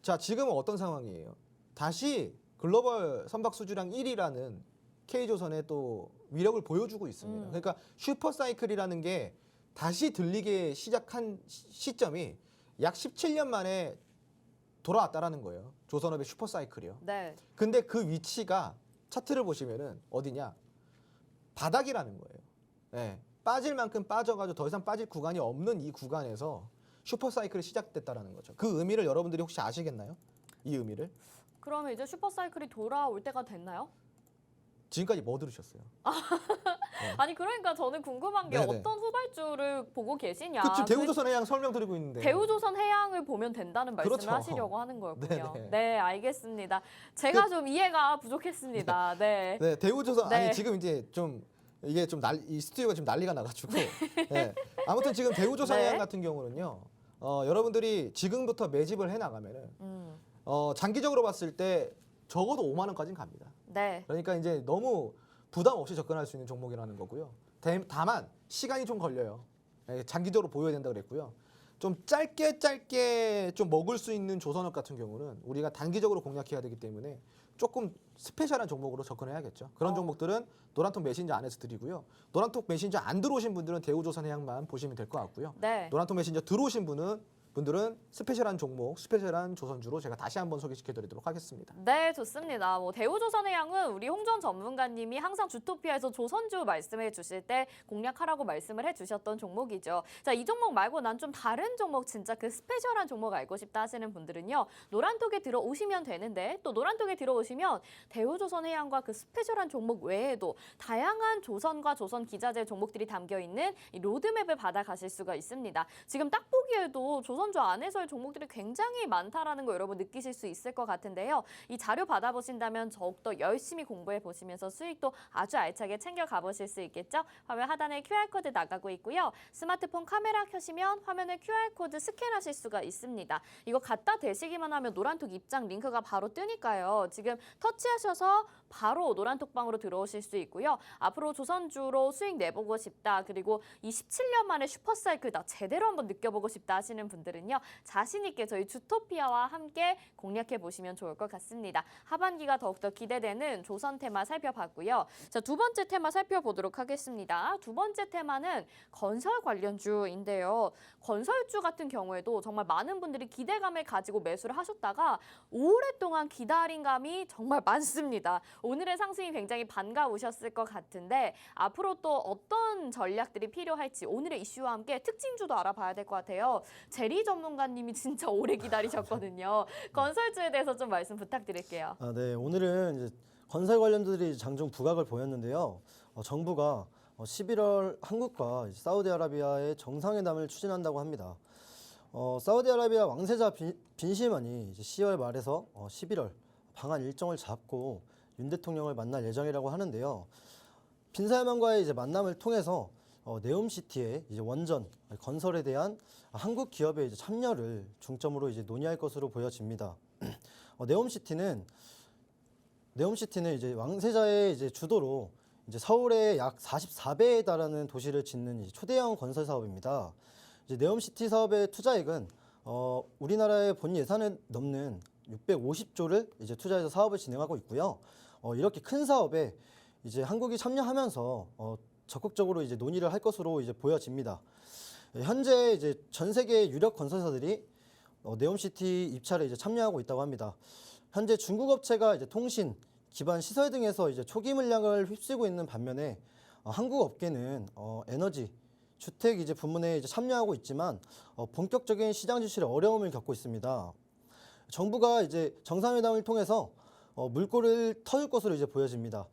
자, 지금은 어떤 상황이에요? 다시 글로벌 선박 수주량 1위라는 K조선의 또 위력을 보여주고 있습니다. 그러니까 슈퍼사이클이라는 게 다시 들리게 시작한 시점이 약 17년 만에 돌아왔다라는 거예요. 조선업의 슈퍼사이클이요. 네. 근데 그 위치가 차트를 보시면은 어디냐? 바닥이라는 거예요. 네. 빠질 만큼 빠져가지고 더 이상 빠질 구간이 없는 이 구간에서 슈퍼사이클이 시작됐다라는 거죠. 그 의미를 여러분들이 혹시 아시겠나요? 이 의미를? 그러면 이제 슈퍼사이클이 돌아올 때가 됐나요? 지금까지 뭐 들으셨어요? 아니 그러니까 저는 궁금한 게 네네. 어떤 후발주를 보고 계시냐. 지금 대우조선해양 설명드리고 있는데. 대우조선 해양을 보면 된다는 말씀을 그렇죠. 하시려고 하는 거였군요. 네네. 네, 알겠습니다. 제가 좀 이해가 부족했습니다. 네. 네, 대우조선 네. 아니 지금 이제 좀 이게 좀 이 스튜디오가 지금 난리가 나가지고. 네. 아무튼 지금 대우조선해양 네. 같은 경우는요. 여러분들이 지금부터 매집을 해 나가면은 장기적으로 봤을 때 적어도 5만 원까지는 갑니다. 네. 그러니까 이제 너무 부담 없이 접근할 수 있는 종목이라는 거고요. 다만 시간이 좀 걸려요. 예, 장기적으로 보여야 된다 그랬고요. 좀 짧게 좀 먹을 수 있는 조선업 같은 경우는 우리가 단기적으로 공략해야 되기 때문에 조금 스페셜한 종목으로 접근해야겠죠. 그런 종목들은 노란톡 메신저 안에서 드리고요. 노란톡 메신저 안 들어오신 분들은 대우조선해양만 보시면 될 것 같고요. 네. 노란톡 메신저 들어오신 분들은 스페셜한 종목, 스페셜한 조선주로 제가 다시 한번 소개시켜드리도록 하겠습니다. 네, 좋습니다. 뭐 대우조선해양은 우리 홍전 전문가님이 항상 주토피아에서 조선주 말씀해 주실 때 공략하라고 말씀을 해주셨던 종목이죠. 자, 이 종목 말고 난 좀 다른 종목 진짜 그 스페셜한 종목 알고 싶다 하시는 분들은요. 노란톡에 들어오시면 되는데 또 노란톡에 들어오시면 대우조선해양과 그 스페셜한 종목 외에도 다양한 조선과 조선 기자재 종목들이 담겨 있는 이 로드맵을 받아가실 수가 있습니다. 지금 딱 보기에도 조선주 안에서의 종목들이 굉장히 많다라는 거 여러분 느끼실 수 있을 것 같은데요. 이 자료 받아보신다면 더욱더 열심히 공부해 보시면서 수익도 아주 알차게 챙겨 가보실 수 있겠죠. 화면 하단에 QR코드 나가고 있고요. 스마트폰 카메라 켜시면 화면에 QR코드 스캔하실 수가 있습니다. 이거 갖다 대시기만 하면 노란톡 입장 링크가 바로 뜨니까요. 지금 터치하셔서 바로 노란톡방으로 들어오실 수 있고요. 앞으로 조선주로 수익 내보고 싶다. 그리고 이 17년 만에 슈퍼사이클 나 제대로 한번 느껴보고 싶다 하시는 분들은요. 자신 있게 저희 주토피아와 함께 공략해 보시면 좋을 것 같습니다. 하반기가 더욱더 기대되는 조선 테마 살펴봤고요. 자, 두 번째 테마 살펴보도록 하겠습니다. 두 번째 테마는 건설 관련주인데요. 건설주 같은 경우에도 정말 많은 분들이 기대감을 가지고 매수를 하셨다가 오랫동안 기다린 감이 정말 많습니다. 오늘의 상승이 굉장히 반가우셨을 것 같은데 앞으로 또 어떤 전략들이 필요할지 오늘의 이슈와 함께 특징주도 알아봐야 될 것 같아요. 제리 전문가님이 진짜 오래 기다리셨거든요. 건설주에 대해서 좀 말씀 부탁드릴게요. 네, 오늘은 이제 건설 관련주들이 장중 부각을 보였는데요. 정부가 11월 한국과 사우디아라비아의 정상회담을 추진한다고 합니다. 사우디아라비아 왕세자 빈실만이 이제 10월 말에서 11월 방한 일정을 잡고 윤 대통령을 만날 예정이라고 하는데요. 빈 살만과의 이제 만남을 통해서 네옴시티의 이제 원전 건설에 대한 한국 기업의 이제 참여를 중점으로 이제 논의할 것으로 보여집니다. 네옴시티는 이제 왕세자의 이제 주도로 이제 서울의 약 44배에 달하는 도시를 짓는 이제 초대형 건설 사업입니다. 이제 네옴시티 사업의 투자액은 우리나라의 본 예산을 넘는 650조를 이제 투자해서 사업을 진행하고 있고요. 이렇게 큰 사업에 이제 한국이 참여하면서 적극적으로 이제 논의를 할 것으로 이제 보여집니다. 현재 이제 전 세계 유력 건설사들이 네옴시티 입찰에 이제 참여하고 있다고 합니다. 현재 중국 업체가 이제 통신, 기반 시설 등에서 이제 초기 물량을 휩쓰고 있는 반면에 한국 업계는 에너지, 주택 이제 부문에 이제 참여하고 있지만 본격적인 시장 진출에 어려움을 겪고 있습니다. 정부가 이제 정상회담을 통해서 물꼬를 터줄 것으로 이제 보여집니다.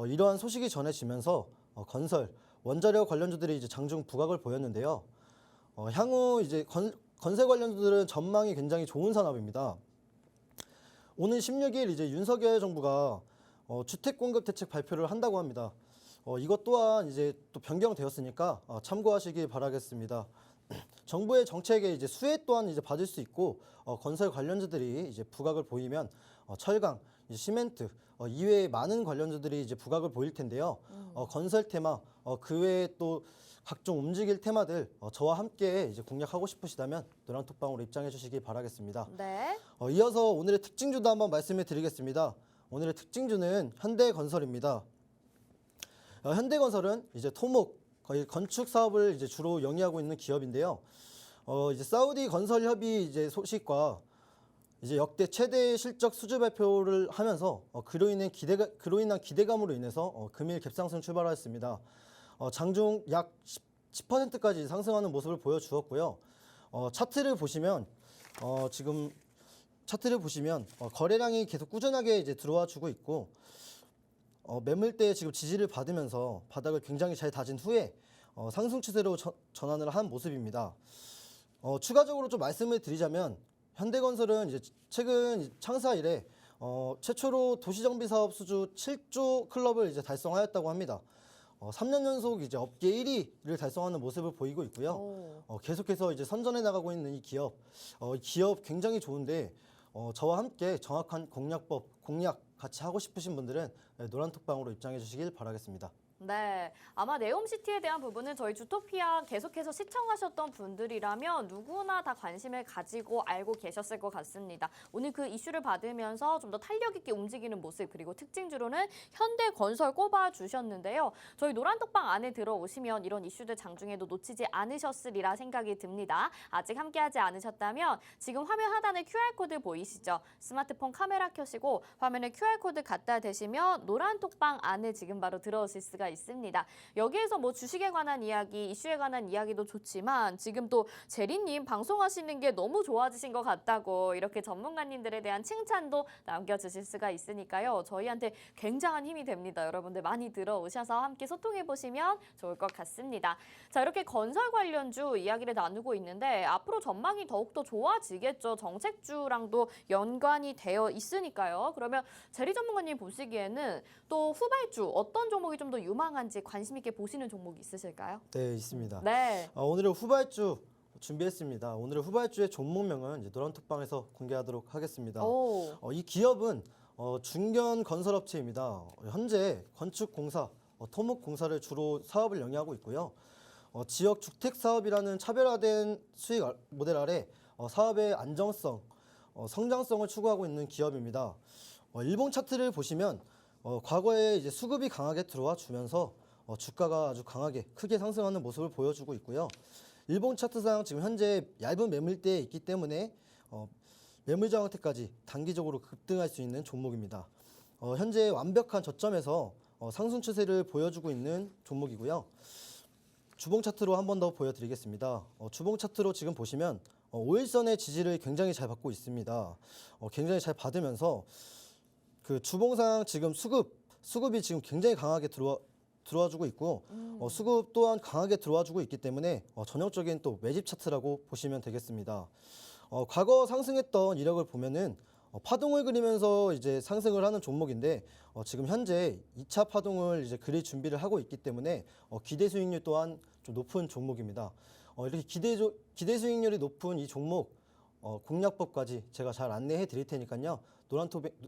이러한 소식이 전해지면서 건설, 원자력 관련주들이 이제 장중 부각을 보였는데요. 향후 이제 건설 관련주들은 전망이 굉장히 좋은 산업입니다. 오는 16일 이제 윤석열 정부가 주택 공급 대책 발표를 한다고 합니다. 이것 또한 이제 또 변경되었으니까 참고하시길 바라겠습니다. 정부의 정책에 이제 수혜 또한 이제 받을 수 있고 건설 관련주들이 이제 부각을 보이면 철강, 이제 시멘트 이외에 많은 관련주들이 이제 부각을 보일 텐데요. 건설 테마 그 외에 또 각종 움직일 테마들 저와 함께 이제 공략하고 싶으시다면 노란톡방으로 입장해 주시기 바라겠습니다. 네. 이어서 오늘의 특징주도 한번 말씀해 드리겠습니다. 오늘의 특징주는 현대건설입니다. 현대건설은 이제 토목, 거의 건축 사업을 이제 주로 영위하고 있는 기업인데요. 이제 사우디 건설 협의 이제 소식과 이제 역대 최대 실적 수주 발표를 하면서 그로 인한 기대감으로 인해서 금일 갭상승 출발하였습니다. 장중 약 10%까지 상승하는 모습을 보여주었고요. 차트를 보시면 거래량이 계속 꾸준하게 이제 들어와 주고 있고 매물대에 지금 지지를 받으면서 바닥을 굉장히 잘 다진 후에 상승 추세로 전환을 한 모습입니다. 추가적으로 좀 말씀을 드리자면 현대건설은 이제 최근 창사 이래 최초로 도시정비 사업 수주 7조 클럽을 이제 달성하였다고 합니다. 3년 연속 이제 업계 1위를 달성하는 모습을 보이고 있고요. 계속해서 이제 선전해 나가고 있는 이 기업 굉장히 좋은데 저와 함께 정확한 공략 같이 하고 싶으신 분들은 노란톡방으로 입장해 주시길 바라겠습니다. 네, 아마 네옴시티에 대한 부분은 저희 주토피아 계속해서 시청하셨던 분들이라면 누구나 다 관심을 가지고 알고 계셨을 것 같습니다. 오늘 그 이슈를 받으면서 좀 더 탄력 있게 움직이는 모습 그리고 특징주로는 현대건설 꼽아주셨는데요. 저희 노란톡방 안에 들어오시면 이런 이슈들 장중에도 놓치지 않으셨으리라 생각이 듭니다. 아직 함께하지 않으셨다면 지금 화면 하단에 QR코드 보이시죠? 스마트폰 카메라 켜시고 화면에 QR코드 갖다 대시면 노란톡방 안에 지금 바로 들어오실 수가 있습니다. 여기에서 뭐 주식에 관한 이야기, 이슈에 관한 이야기도 좋지만 지금 또 제리님 방송하시는 게 너무 좋아지신 것 같다고 이렇게 전문가님들에 대한 칭찬도 남겨주실 수가 있으니까요. 저희한테 굉장한 힘이 됩니다. 여러분들 많이 들어오셔서 함께 소통해보시면 좋을 것 같습니다. 자, 이렇게 건설 관련주 이야기를 나누고 있는데 앞으로 전망이 더욱더 좋아지겠죠. 정책주랑도 연관이 되어 있으니까요. 그러면 제리 전문가님 보시기에는 또 후발주 어떤 종목이 좀 더 유망한지 관심 있게 보시는 종목이 있으실까요? 네, 있습니다. 네. 오늘의 후발주 준비했습니다. 오늘의 후발주의 종목명은 이제 노란톡방에서 공개하도록 하겠습니다. 이 기업은 중견 건설업체입니다. 현재 건축공사, 토목공사를 주로 사업을 영위하고 있고요. 지역 주택 사업이라는 차별화된 수익 모델 아래 사업의 안정성, 성장성을 추구하고 있는 기업입니다. 일본 차트를 보시면 과거에 이제 수급이 강하게 들어와 주면서 주가가 아주 강하게 크게 상승하는 모습을 보여주고 있고요. 일본 차트상 지금 현재 얇은 매물대에 있기 때문에 매물 저항대까지 단기적으로 급등할 수 있는 종목입니다. 현재 완벽한 저점에서 상승 추세를 보여주고 있는 종목이고요. 주봉 차트로 한 번 더 보여드리겠습니다. 주봉 차트로 지금 보시면 5일선의 지지를 굉장히 잘 받고 있습니다. 굉장히 잘 받으면서 그 주봉상 지금 수급이 지금 굉장히 강하게 들어와주고 있고 수급 또한 강하게 들어와주고 있기 때문에 전형적인 또 매집 차트라고 보시면 되겠습니다. 과거 상승했던 이력을 보면은 파동을 그리면서 이제 상승을 하는 종목인데 지금 현재 2차 파동을 이제 그릴 준비를 하고 있기 때문에 기대 수익률 또한 좀 높은 종목입니다. 이렇게 기대 수익률이 높은 이 종목 공략법까지 제가 잘 안내해 드릴 테니까요.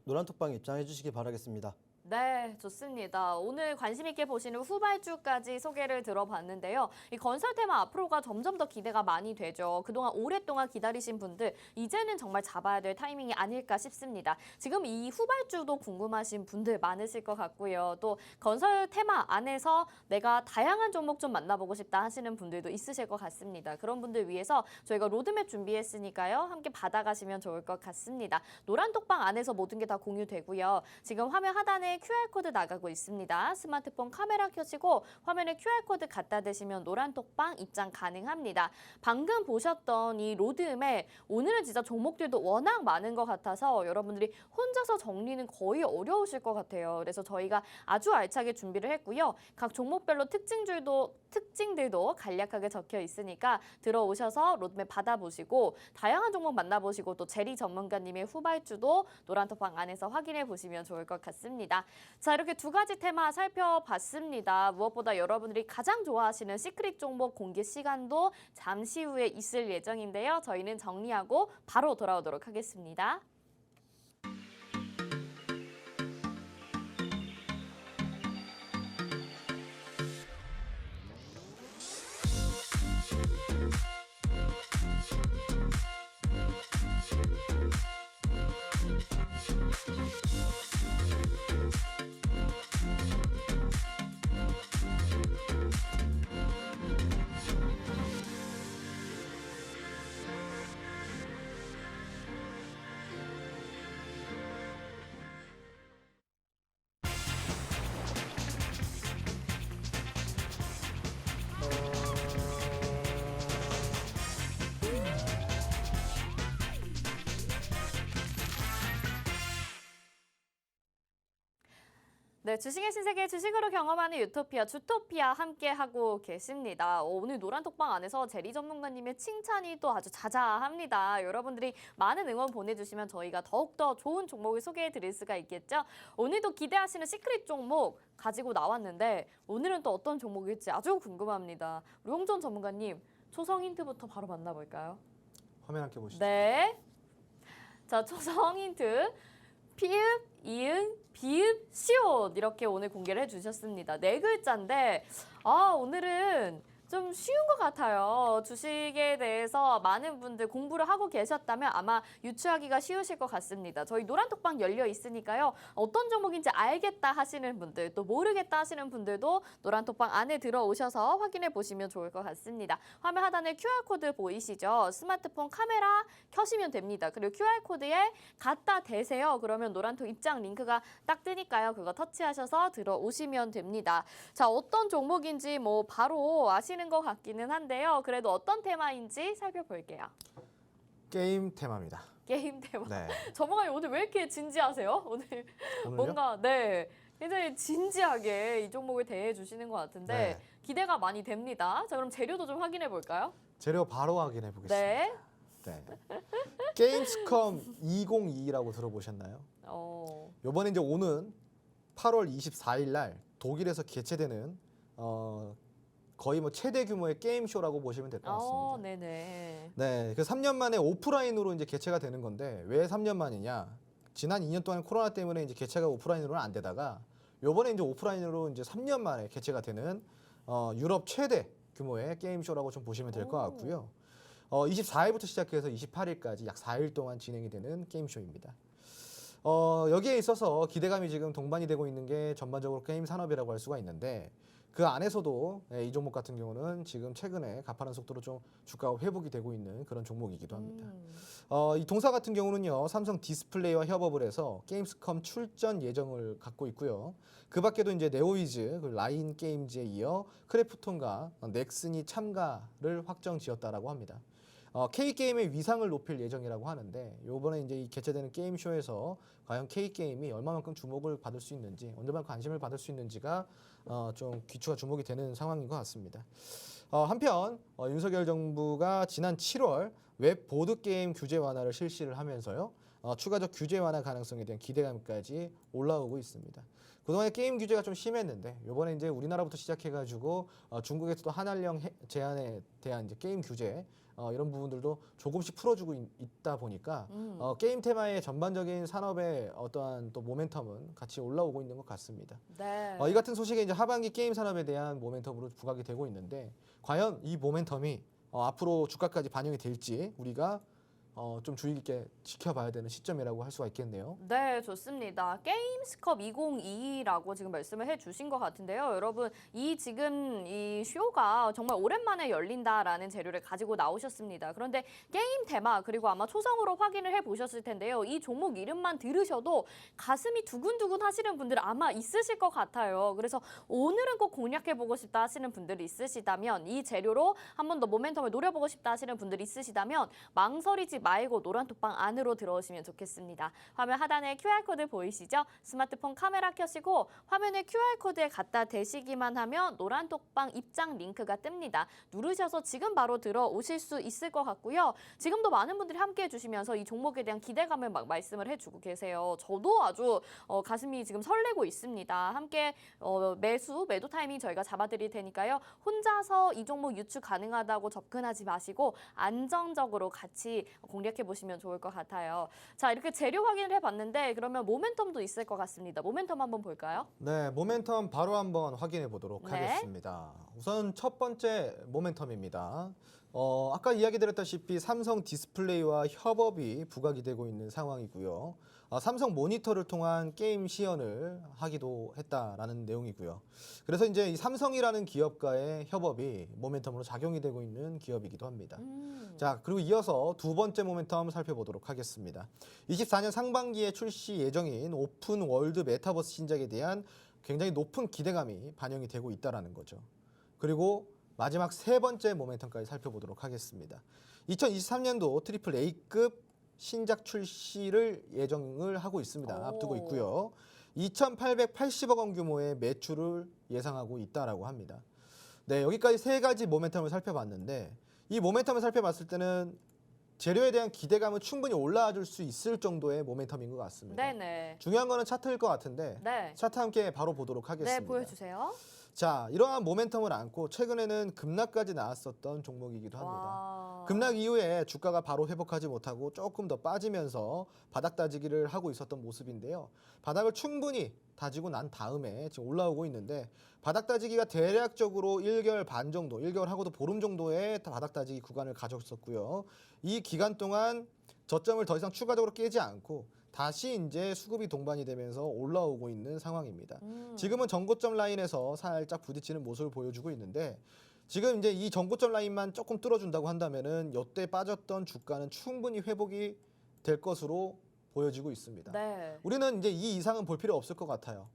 노란톡방에 입장해 주시기 바라겠습니다. 네, 좋습니다. 오늘 관심 있게 보시는 후발주까지 소개를 들어봤는데요. 이 건설 테마 앞으로가 점점 더 기대가 많이 되죠. 그동안 오랫동안 기다리신 분들 이제는 정말 잡아야 될 타이밍이 아닐까 싶습니다. 지금 이 후발주도 궁금하신 분들 많으실 것 같고요. 또 건설 테마 안에서 내가 다양한 종목 좀 만나보고 싶다 하시는 분들도 있으실 것 같습니다. 그런 분들 위해서 저희가 로드맵 준비했으니까요. 함께 받아가시면 좋을 것 같습니다. 노란톡방 안에서 모든 게 다 공유되고요. 지금 화면 하단에 QR코드 나가고 있습니다. 스마트폰 카메라 켜시고 화면에 QR코드 갖다 대시면 노란톡방 입장 가능합니다. 방금 보셨던 이 로드맵 오늘은 진짜 종목들도 워낙 많은 것 같아서 여러분들이 혼자서 정리는 거의 어려우실 것 같아요. 그래서 저희가 아주 알차게 준비를 했고요. 각 종목별로 특징들도 간략하게 적혀 있으니까 들어오셔서 로드맵 받아보시고 다양한 종목 만나보시고 또 제리 전문가님의 후발주도 노란톡방 안에서 확인해 보시면 좋을 것 같습니다. 자, 이렇게 두 가지 테마 살펴봤습니다. 무엇보다 여러분들이 가장 좋아하시는 시크릿 종목 공개 시간도 잠시 후에 있을 예정인데요. 저희는 정리하고 바로 돌아오도록 하겠습니다. 네, 주식의 신세계 주식으로 경험하는 유토피아 주토피아 함께하고 계십니다. 오늘 노란톡방 안에서 제리 전문가님의 칭찬이 또 아주 자자합니다. 여러분들이 많은 응원 보내주시면 저희가 더욱더 좋은 종목을 소개해드릴 수가 있겠죠. 오늘도 기대하시는 시크릿 종목 가지고 나왔는데 오늘은 또 어떤 종목일지 아주 궁금합니다. 우리 홍전 전문가님 초성 힌트부터 바로 만나볼까요? 화면 함께 보시죠. 네. 자, 초성 힌트. 피읍, 이응, 비읍, 시옷 이렇게 오늘 공개를 해주셨습니다. 네 글자인데 오늘은 좀 쉬운 것 같아요. 주식에 대해서 많은 분들 공부를 하고 계셨다면 아마 유추하기가 쉬우실 것 같습니다. 저희 노란톡방 열려 있으니까요. 어떤 종목인지 알겠다 하시는 분들 또 모르겠다 하시는 분들도 노란톡방 안에 들어오셔서 확인해 보시면 좋을 것 같습니다. 화면 하단에 QR코드 보이시죠? 스마트폰 카메라 켜시면 됩니다. 그리고 QR코드에 갖다 대세요. 그러면 노란톡 입장 링크가 딱 뜨니까요. 그거 터치하셔서 들어오시면 됩니다. 자, 어떤 종목인지 뭐 바로 아시는 것 같기는 한데요. 그래도 어떤 테마인지 살펴볼게요. 게임 테마입니다. 게임 테마. 네. 전문가님 오늘 왜 이렇게 진지하세요? 오늘 오늘요? 뭔가 굉장히 진지하게 이 종목을 대해 주시는 것 같은데 네. 기대가 많이 됩니다. 자, 그럼 재료도 좀 확인해 볼까요? 재료 바로 확인해 보겠습니다. 네. 네. 게임스컴 2022라고 들어보셨나요? 이번에 이제 오는 8월 24일 날 독일에서 개최되는 거의 뭐 최대 규모의 게임 쇼라고 보시면 될 것 같습니다. 네네. 네, 그 3년 만에 오프라인으로 이제 개최가 되는 건데 왜 3년 만이냐? 지난 2년 동안 코로나 때문에 이제 개최가 오프라인으로는 안 되다가 요번에 이제 오프라인으로 이제 3년 만에 개최가 되는 유럽 최대 규모의 게임 쇼라고 좀 보시면 될 것 같고요. 24일부터 시작해서 28일까지 약 4일 동안 진행이 되는 게임 쇼입니다. 여기에 있어서 기대감이 지금 동반이 되고 있는 게 전반적으로 게임 산업이라고 할 수가 있는데 그 안에서도 이 종목 같은 경우는 지금 최근에 가파른 속도로 좀 주가가 회복이 되고 있는 그런 종목이기도 합니다. 이 동사 같은 경우는요, 삼성 디스플레이와 협업을 해서 게임스컴 출전 예정을 갖고 있고요. 그 밖에도 이제 네오위즈, 라인 게임즈에 이어 크래프톤과 넥슨이 참가를 확정 지었다라고 합니다. K게임의 위상을 높일 예정이라고 하는데 요번에 이제 이 개최되는 게임쇼에서 과연 K게임이 얼마만큼 주목을 받을 수 있는지, 언제만큼 관심을 받을 수 있는지가 좀 귀추가 주목이 되는 상황인 것 같습니다. 한편 윤석열 정부가 지난 7월 웹 보드게임 규제 완화를 실시를 하면서요. 추가적 규제 완화 가능성에 대한 기대감까지 올라오고 있습니다. 그동안에 게임 규제가 좀 심했는데 이번에 이제 우리나라부터 시작해가지고 중국에서도 한한령 제한에 대한 이제 게임 규제 이런 부분들도 조금씩 풀어주고 있다 보니까 게임 테마의 전반적인 산업의 어떠한 또 모멘텀은 같이 올라오고 있는 것 같습니다. 네. 이 같은 소식에 이제 하반기 게임 산업에 대한 모멘텀으로 부각이 되고 있는데 과연 이 모멘텀이 앞으로 주가까지 반영이 될지 우리가 좀 주의 깊게 지켜봐야 되는 시점이라고 할 수가 있겠네요. 네, 좋습니다. 게임스컵 2022라고 지금 말씀을 해주신 것 같은데요. 여러분, 지금 이 쇼가 정말 오랜만에 열린다라는 재료를 가지고 나오셨습니다. 그런데 게임 테마 그리고 아마 초성으로 확인을 해보셨을 텐데요. 이 종목 이름만 들으셔도 가슴이 두근두근 하시는 분들 아마 있으실 것 같아요. 그래서 오늘은 꼭 공략해보고 싶다 하시는 분들이 있으시다면 이 재료로 한 번 더 모멘텀을 노려보고 싶다 하시는 분들이 있으시다면 망설이지 말고 노란톡방 안으로 들어오시면 좋겠습니다. 화면 하단에 QR코드 보이시죠? 스마트폰 카메라 켜시고 화면에 QR코드에 갖다 대시기만 하면 노란톡방 입장 링크가 뜹니다. 누르셔서 지금 바로 들어오실 수 있을 것 같고요. 지금도 많은 분들이 함께해 주시면서 이 종목에 대한 기대감을 막 말씀을 해주고 계세요. 저도 아주 가슴이 지금 설레고 있습니다. 함께 매도 타이밍 저희가 잡아드릴 테니까요. 혼자서 이 종목 유추 가능하다고 접근하지 마시고 안정적으로 같이 공략해 보시면 좋을 것 같아요. 자, 이렇게 재료 확인을 해봤는데 그러면 모멘텀도 있을 것 같습니다. 모멘텀 한번 볼까요? 네, 모멘텀 바로 한번 확인해 보도록 네. 하겠습니다. 우선 첫 번째 모멘텀입니다. 아까 이야기 드렸다시피 삼성 디스플레이와 협업이 부각이 되고 있는 상황이고요. 삼성 모니터를 통한 게임 시연을 하기도 했다라는 내용이고요. 그래서 이제 이 삼성이라는 기업과의 협업이 모멘텀으로 작용이 되고 있는 기업이기도 합니다. 자, 그리고 이어서 두 번째 모멘텀 살펴보도록 하겠습니다. 24년 상반기에 출시 예정인 오픈 월드 메타버스 신작에 대한 굉장히 높은 기대감이 반영이 되고 있다는 거죠. 그리고 마지막 세 번째 모멘텀까지 살펴보도록 하겠습니다. 2023년도 트리플 A급 신작 출시를 예정을 하고 있습니다. 앞두고 있고요. 2,880억 원 규모의 매출을 예상하고 있다라고 합니다. 네, 여기까지 세 가지 모멘텀을 살펴봤는데 이 모멘텀을 살펴봤을 때는 재료에 대한 기대감은 충분히 올라와 줄 수 있을 정도의 모멘텀인 것 같습니다. 네네. 중요한 거는 차트일 것 같은데 네. 차트 함께 바로 보도록 하겠습니다. 네, 보여주세요. 자, 이러한 모멘텀을 안고 최근에는 급락까지 나왔었던 종목이기도 합니다. 와. 급락 이후에 주가가 바로 회복하지 못하고 조금 더 빠지면서 바닥 다지기를 하고 있었던 모습인데요. 바닥을 충분히 다지고 난 다음에 지금 올라오고 있는데 바닥 다지기가 대략적으로 1개월 반 정도, 1개월하고도 보름 정도의 바닥 다지기 구간을 가졌었고요. 이 기간 동안 저점을 더 이상 추가적으로 깨지 않고 다시 이제 수급이 동반이 되면서 올라오고 있는 상황입니다. 지금은 전고점 라인에서 살짝 부딪히는 모습을 보여주고 있는데 지금 이제 이 전고점 라인만 조금 뚫어준다고 한다면은 이때 빠졌던 주가는 충분히 회복이 될 것으로 보여지고 있습니다. 네. 우리는 이제 이 이상은 볼 필요 없을 것 같아요.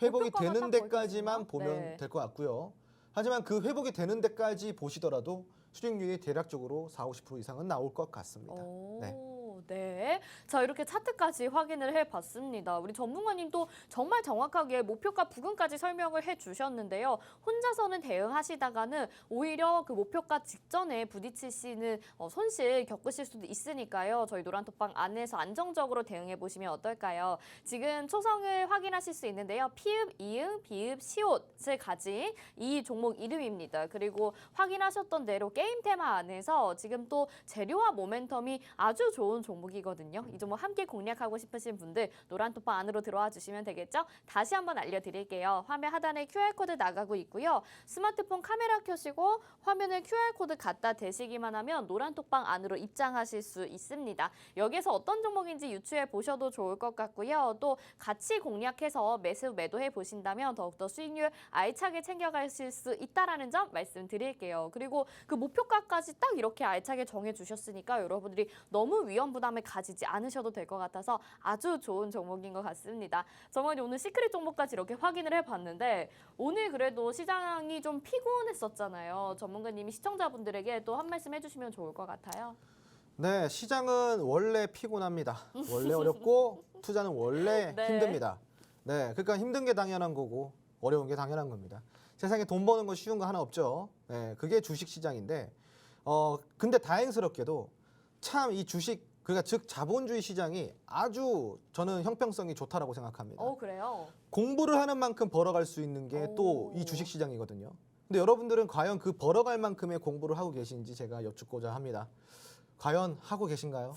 회복이 목표가만 되는 딱 데까지만 보여주시나? 보면 네. 될 것 같고요. 하지만 그 회복이 되는 데까지 보시더라도 수익률이 대략적으로 40-50% 이상은 나올 것 같습니다. 네. 자, 이렇게 차트까지 확인을 해봤습니다. 우리 전문가님도 정말 정확하게 목표가 부근까지 설명을 해주셨는데요. 혼자서는 대응하시다가는 오히려 그 목표가 직전에 부딪히시는 손실 겪으실 수도 있으니까요. 저희 노란톡방 안에서 안정적으로 대응해 보시면 어떨까요? 지금 초성을 확인하실 수 있는데요. 피읍, 이응, 비읍, 시옷을 가진 이 종목 이름입니다. 그리고 확인하셨던 대로 게임 테마 안에서 지금 또 재료와 모멘텀이 아주 좋은 종목이거든요. 이 종목 함께 공략하고 싶으신 분들 노란톡방 안으로 들어와 주시면 되겠죠? 다시 한번 알려드릴게요. 화면 하단에 QR코드 나가고 있고요. 스마트폰 카메라 켜시고 화면에 QR코드 갖다 대시기만 하면 노란톡방 안으로 입장하실 수 있습니다. 여기서 어떤 종목인지 유추해 보셔도 좋을 것 같고요. 또 같이 공략해서 매도해 보신다면 더욱더 수익률 알차게 챙겨가실 수 있다라는 점 말씀드릴게요. 그리고 그 목표가까지 딱 이렇게 알차게 정해주셨으니까 여러분들이 너무 위험 부담을 가지지 않으셔도 될 것 같아서 아주 좋은 종목인 것 같습니다. 정말 오늘 시크릿 종목까지 이렇게 확인을 해봤는데 오늘 그래도 시장이 좀 피곤했었잖아요. 전문가님이 시청자분들에게 또 한 말씀 해주시면 좋을 것 같아요. 네, 시장은 원래 피곤합니다. 원래 어렵고 투자는 원래 네. 힘듭니다. 네, 그러니까 힘든 게 당연한 거고 어려운 게 당연한 겁니다. 세상에 돈 버는 거 쉬운 거 하나 없죠. 네, 그게 주식 시장인데 근데 다행스럽게도 참 이 주식 그러니까 즉 자본주의 시장이 아주 저는 형평성이 좋다라고 생각합니다. 그래요? 공부를 하는 만큼 벌어갈 수 있는 게 또 이 주식 시장이거든요. 근데 여러분들은 과연 그 벌어갈 만큼의 공부를 하고 계신지 제가 여쭙고자 합니다. 과연 하고 계신가요?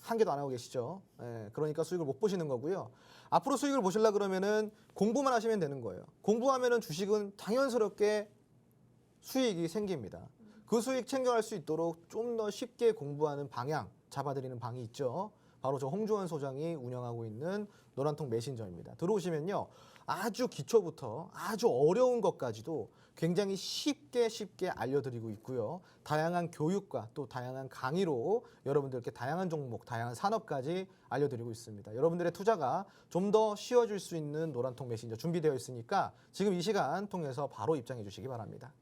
한 개도 안 하고 계시죠? 예, 그러니까 수익을 못 보시는 거고요. 앞으로 수익을 보시려 그러면은 공부만 하시면 되는 거예요. 공부하면은 주식은 당연스럽게 수익이 생깁니다. 그 수익 챙겨갈 수 있도록 좀 더 쉽게 공부하는 방향 잡아드리는 방이 있죠. 바로 저 홍주원 소장이 운영하고 있는 노란통 메신저입니다. 들어오시면요. 아주 기초부터 아주 어려운 것까지도 굉장히 쉽게 알려드리고 있고요. 다양한 교육과 또 다양한 강의로 여러분들께 다양한 종목, 다양한 산업까지 알려드리고 있습니다. 여러분들의 투자가 좀 더 쉬워질 수 있는 노란통 메신저 준비되어 있으니까 지금 이 시간 통해서 바로 입장해 주시기 바랍니다.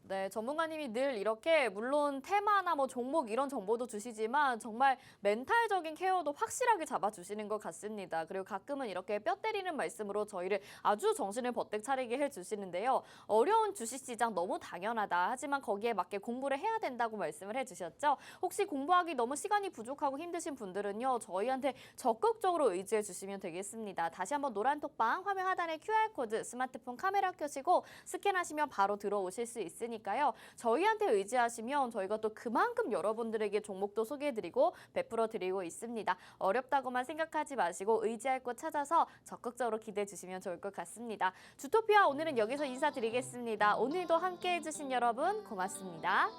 네, 전문가님이 늘 이렇게 물론 테마나 뭐 종목 이런 정보도 주시지만 정말 멘탈적인 케어도 확실하게 잡아주시는 것 같습니다. 그리고 가끔은 이렇게 뼈 때리는 말씀으로 저희를 아주 정신을 번뜩 차리게 해주시는데요. 어려운 주식시장 너무 당연하다. 하지만 거기에 맞게 공부를 해야 된다고 말씀을 해주셨죠. 혹시 공부하기 너무 시간이 부족하고 힘드신 분들은요. 저희한테 적극적으로 의지해 주시면 되겠습니다. 다시 한번 노란톡방 화면 하단에 QR코드 스마트폰 카메라 켜시고 스캔하시면 바로 들어오실 수 있으니까 저희한테 의지하시면 저희가 또 그만큼 여러분들에게 종목도 소개해드리고 베풀어드리고 있습니다. 어렵다고만 생각하지 마시고 의지할 곳 찾아서 적극적으로 기대해 주시면 좋을 것 같습니다. 주토피아 오늘은 여기서 인사드리겠습니다. 오늘도 함께해 주신 여러분 고맙습니다.